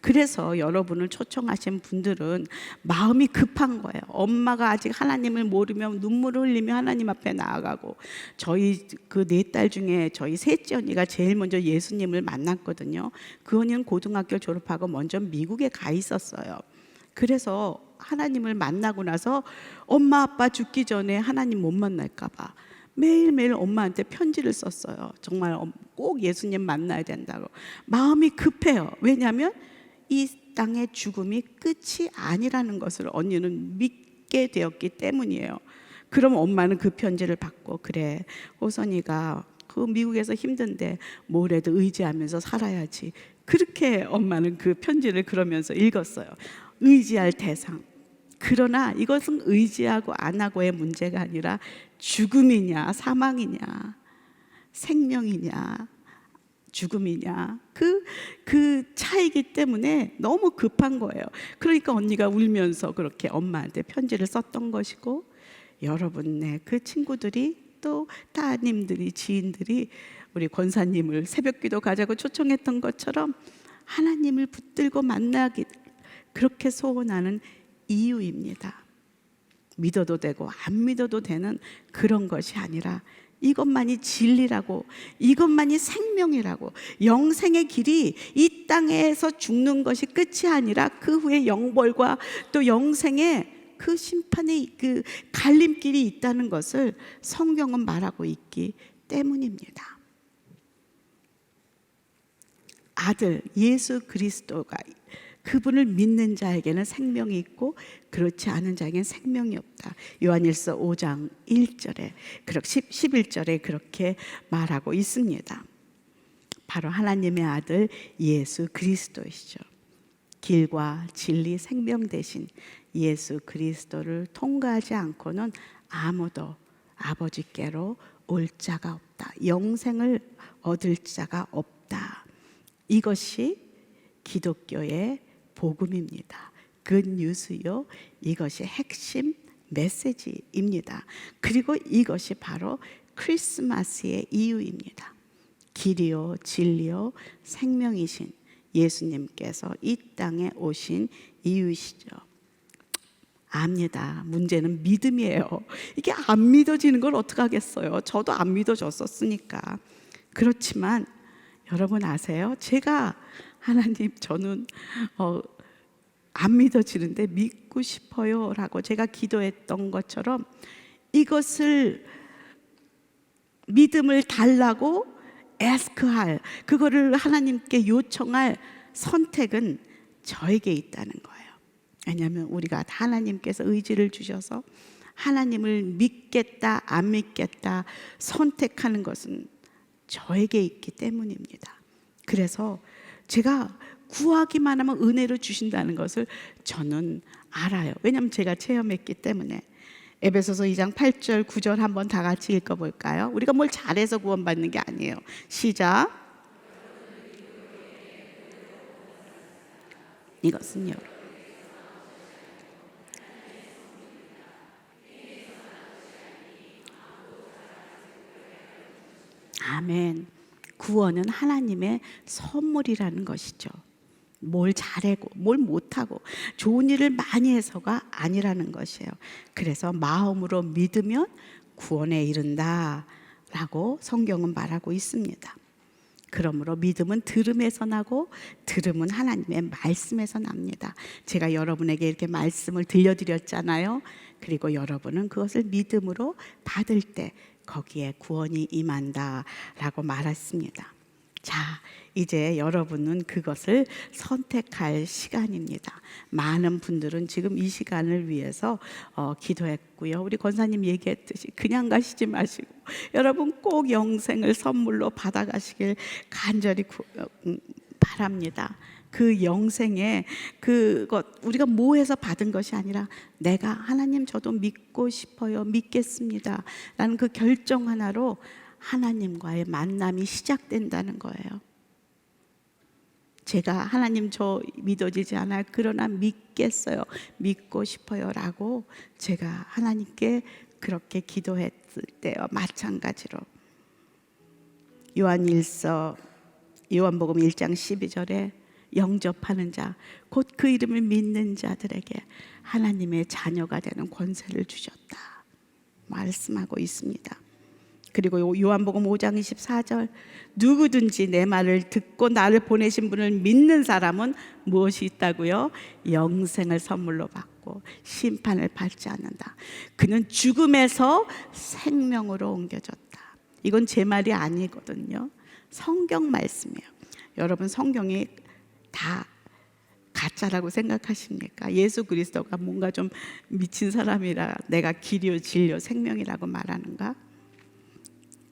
그래서 여러분을 초청하신 분들은 마음이 급한 거예요. 엄마가 아직 하나님을 모르면 눈물을 흘리며 하나님 앞에 나아가고, 저희 그 4딸 중에 저희 셋째 언니가 제일 먼저 예수님을 만났거든요. 그 언니는 고등학교 졸업하고 먼저 미국에 가 있었어요. 그래서 하나님을 만나고 나서 엄마 아빠 죽기 전에 하나님 못 만날까 봐 매일매일 엄마한테 편지를 썼어요. 정말 꼭 예수님 만나야 된다고. 마음이 급해요. 왜냐하면 이 땅의 죽음이 끝이 아니라는 것을 언니는 믿게 되었기 때문이에요. 그럼 엄마는 그 편지를 받고, 그래, 호선이가 그 미국에서 힘든데 뭐래도 의지하면서 살아야지. 그렇게 엄마는 그 편지를 그러면서 읽었어요. 의지할 대상. 그러나 이것은 의지하고 안 하고의 문제가 아니라 죽음이냐 사망이냐 생명이냐 죽음이냐 그 차이기 때문에 너무 급한 거예요. 그러니까 언니가 울면서 그렇게 엄마한테 편지를 썼던 것이고, 여러분의 그 친구들이 또 따님들이 지인들이 우리 권사님을 새벽기도 가자고 초청했던 것처럼 하나님을 붙들고 만나기, 그렇게 소원하는 이유입니다. 믿어도 되고 안 믿어도 되는 그런 것이 아니라 이것만이 진리라고, 이것만이 생명이라고, 영생의 길이 이 땅에서 죽는 것이 끝이 아니라 그 후에 영벌과 또 영생의 그 심판의 그 갈림길이 있다는 것을 성경은 말하고 있기 때문입니다. 아들 예수 그리스도가, 그분을 믿는 자에게는 생명이 있고 그렇지 않은 자에게는 생명이 없다. 요한일서 5장 1절에 11절에 그렇게 말하고 있습니다. 바로 하나님의 아들 예수 그리스도이시죠. 길과 진리 생명 되신 예수 그리스도를 통과하지 않고는 아무도 아버지께로 올 자가 없다. 영생을 얻을 자가 없다. 이것이 기독교의 복음입니다. 굿뉴스요. 이것이 핵심 메시지입니다. 그리고 이것이 바로 크리스마스의 이유입니다. 길이요 진리요 생명이신 예수님께서 이 땅에 오신 이유시죠. 압니다. 문제는 믿음이에요. 이게 안 믿어지는 걸 어떡하겠어요. 저도 안 믿어졌었으니까. 그렇지만 여러분 아세요? 제가 하나님, 저는 안 믿어지는데 믿고 싶어요 라고 제가 기도했던 것처럼, 이것을 믿음을 달라고 ask할, 그거를 하나님께 요청할 선택은 저에게 있다는 거예요. 왜냐하면 우리가 하나님께서 의지를 주셔서 하나님을 믿겠다 안 믿겠다 선택하는 것은 저에게 있기 때문입니다. 그래서 제가 구하기만 하면 은혜로 주신다는 것을 저는 알아요. 왜냐하면 제가 체험했기 때문에. 에베소서 2장 8절 9절 한번 다 같이 읽어볼까요? 우리가 뭘 잘해서 구원받는 게 아니에요. 시작. 이것은요, 아멘. 구원은 하나님의 선물이라는 것이죠. 뭘 잘하고 뭘 못하고 좋은 일을 많이 해서가 아니라는 것이에요. 그래서 마음으로 믿으면 구원에 이른다 라고 성경은 말하고 있습니다. 그러므로 믿음은 들음에서 나고 들음은 하나님의 말씀에서 납니다. 제가 여러분에게 이렇게 말씀을 들려드렸잖아요. 그리고 여러분은 그것을 믿음으로 받을 때 거기에 구원이 임한다라고 말했습니다. 자, 이제 여러분은 그것을 선택할 시간입니다. 많은 분들은 지금 이 시간을 위해서 기도했고요. 우리 권사님 얘기했듯이 그냥 가시지 마시고 여러분 꼭 영생을 선물로 받아가시길 간절히 바랍니다. 그 영생에 그것 우리가 뭐해서 받은 것이 아니라 내가 하나님 저도 믿고 싶어요, 믿겠습니다 라는 그 결정 하나로 하나님과의 만남이 시작된다는 거예요. 제가 하나님 저 믿어지지 않아요, 그러나 믿겠어요, 믿고 싶어요 라고 제가 하나님께 그렇게 기도했을 때와 마찬가지로 요한복음 1장 12절에 영접하는 자, 곧 그 이름을 믿는 자들에게 하나님의 자녀가 되는 권세를 주셨다 말씀하고 있습니다. 그리고 요한복음 5장 24절 누구든지 내 말을 듣고 나를 보내신 분을 믿는 사람은 무엇이 있다고요? 영생을 선물로 받고 심판을 받지 않는다. 그는 죽음에서 생명으로 옮겨졌다. 이건 제 말이 아니거든요. 성경 말씀이에요. 여러분 성경이 다 가짜라고 생각하십니까? 예수 그리스도가 뭔가 좀 미친 사람이라 내가 길이요 진리요 생명이라고 말하는가?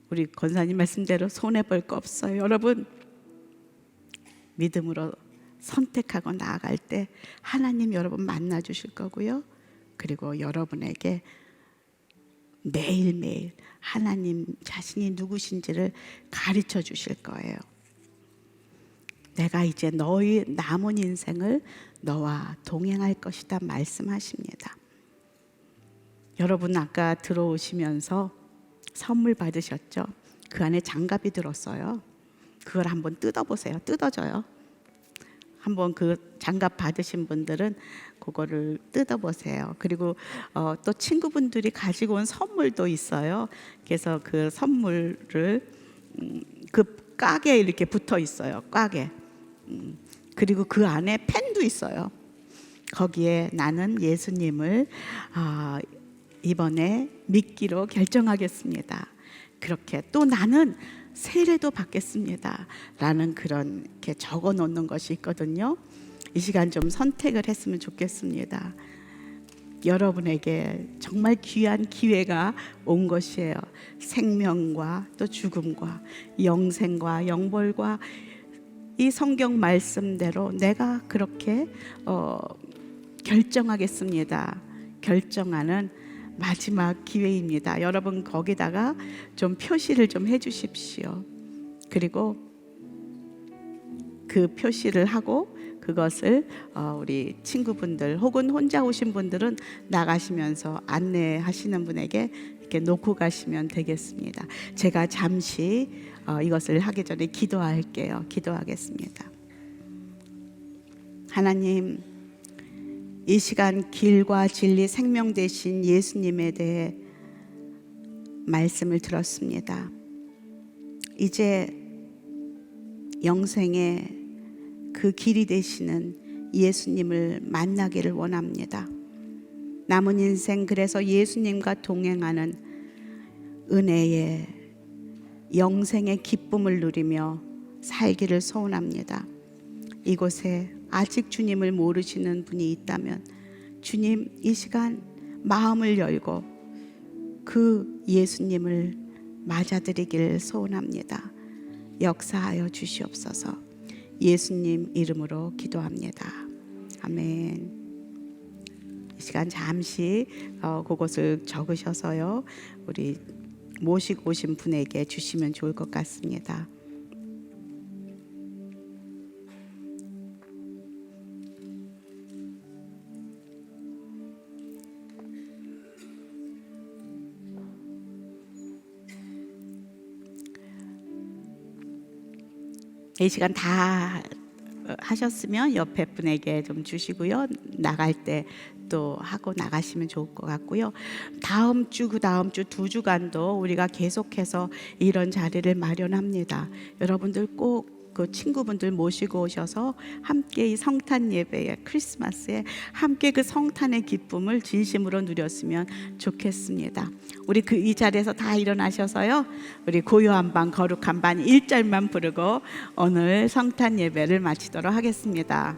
우리 권사님 말씀대로 손해볼 거 없어요. 여러분 믿음으로 선택하고 나아갈 때 하나님 여러분 만나 주실 거고요. 그리고 여러분에게 매일매일 하나님 자신이 누구신지를 가르쳐 주실 거예요. 내가 이제 너의 남은 인생을 너와 동행할 것이다 말씀하십니다. 여러분 아까 들어오시면서 선물 받으셨죠? 그 안에 장갑이 들었어요. 그걸 한번 뜯어보세요. 뜯어져요. 한번 그 장갑 받으신 분들은 그거를 뜯어보세요. 그리고 또 친구분들이 가지고 온 선물도 있어요. 그래서 그 선물을 그 깍에 이렇게 붙어 있어요. 깍에. 그리고 그 안에 펜도 있어요. 거기에 나는 예수님을 이번에 믿기로 결정하겠습니다. 그렇게 또 나는 세례도 받겠습니다 라는 그런 이렇게 적어 놓는 것이 있거든요. 이 시간 좀 선택을 했으면 좋겠습니다. 여러분에게 정말 귀한 기회가 온 것이에요. 생명과 또 죽음과 영생과 영벌과 이 성경 말씀대로 내가 그렇게 결정하겠습니다. 결정하는 마지막 기회입니다. 여러분 거기다가 좀 표시를 좀 해주십시오. 그리고 그 표시를 하고 그것을 우리 친구분들 혹은 혼자 오신 분들은 나가시면서 안내하시는 분에게 이렇게 놓고 가시면 되겠습니다. 제가 잠시 이것을 하기 전에 기도할게요. 기도하겠습니다. 하나님, 이 시간 길과 진리 생명 되신 예수님에 대해 말씀을 들었습니다. 이제 영생의 그 길이 되시는 예수님을 만나기를 원합니다. 남은 인생 그래서 예수님과 동행하는 은혜의 영생의 기쁨을 누리며 살기를 소원합니다. 이곳에 아직 주님을 모르시는 분이 있다면 주님 이 시간 마음을 열고 그 예수님을 맞아들이길 소원합니다. 역사하여 주시옵소서. 예수님 이름으로 기도합니다. 아멘. 이 시간 잠시 그것을 적으셔서요 우리 모시고 오신 분에게 주시면 좋을 것 같습니다. 이 시간 다 하셨으면 옆에 분에게 좀 주시고요. 나갈 때 또 하고 나가시면 좋을 것 같고요. 다음 주, 그 다음 주 2주간도 우리가 계속해서 이런 자리를 마련합니다. 여러분들 꼭 그 친구분들 모시고 오셔서 함께 이 성탄 예배에, 크리스마스에 함께 그 성탄의 기쁨을 진심으로 누렸으면 좋겠습니다. 우리 이 자리에서 다 일어나셔서요, 우리 고요한 밤 거룩한 밤 1절만 부르고 오늘 성탄 예배를 마치도록 하겠습니다.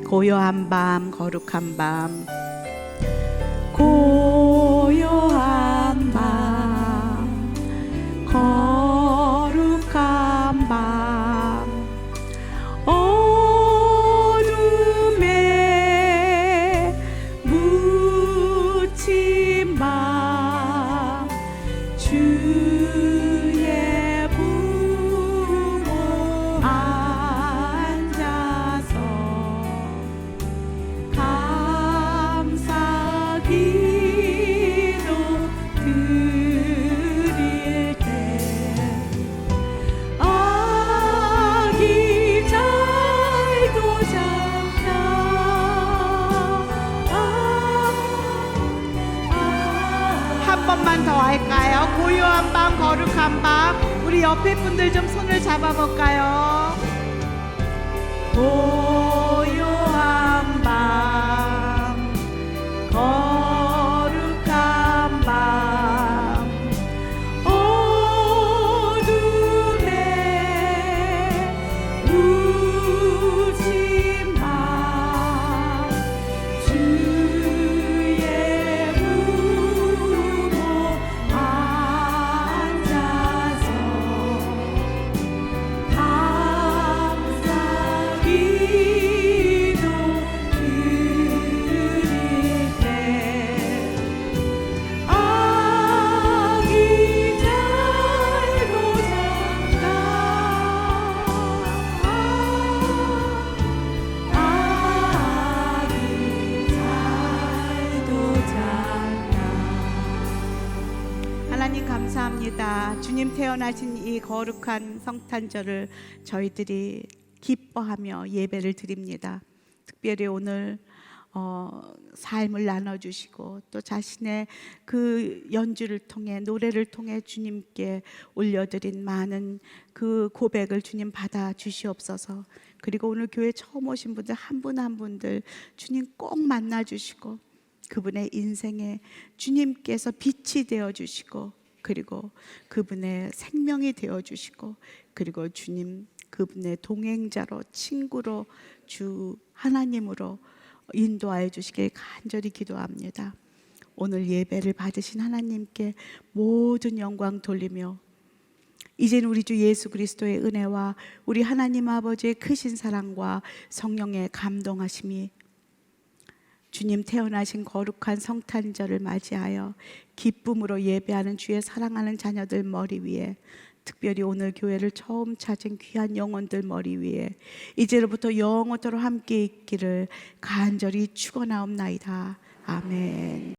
고요한 밤 거룩한 밤, 고요한 밤 거룩한 밤, 어둠에 묻힌 밤, 주의 부모 앉아서 감사 기도 드릴 때, 아기 잘도 잔다. 한 번만 더 할까요? 고요한 밤 거룩한 밤, 우리 옆에 분들 좀 손을 잡아볼까요? 고요한 밤 거룩한 밤, 어둠에 묻힌 밤, 주의 부모 앉아서 감사 기도 드릴 때, 아기 잘도 잔다. 아기 잘도 잔다. 하나님 감사합니다. 주님 태어나신 이 거룩한 성탄절을 저희들이 기뻐하며 예배를 드립니다. 특별히 오늘 삶을 나눠주시고 또 자신의 그 연주를 통해, 노래를 통해 주님께 올려드린 많은 그 고백을 주님 받아 주시옵소서. 그리고 오늘 교회 처음 오신 분들 한 분 한 분들 주님 꼭 만나 주시고 그분의 인생에 주님께서 빛이 되어 주시고, 그리고 그분의 생명이 되어 주시고, 그리고 주님 그분의 동행자로, 친구로, 주 하나님으로 인도하여 주시길 간절히 기도합니다. 오늘 예배를 받으신 하나님께 모든 영광 돌리며, 이제는 우리 주 예수 그리스도의 은혜와 우리 하나님 아버지의 크신 사랑과 성령의 감동하심이 주님 태어나신 거룩한 성탄절을 맞이하여 기쁨으로 예배하는 주의 사랑하는 자녀들 머리 위에, 특별히 오늘 교회를 처음 찾은 귀한 영혼들 머리 위에 이제로부터 영원토록 함께 있기를 간절히 축원하옵나이다. 아멘.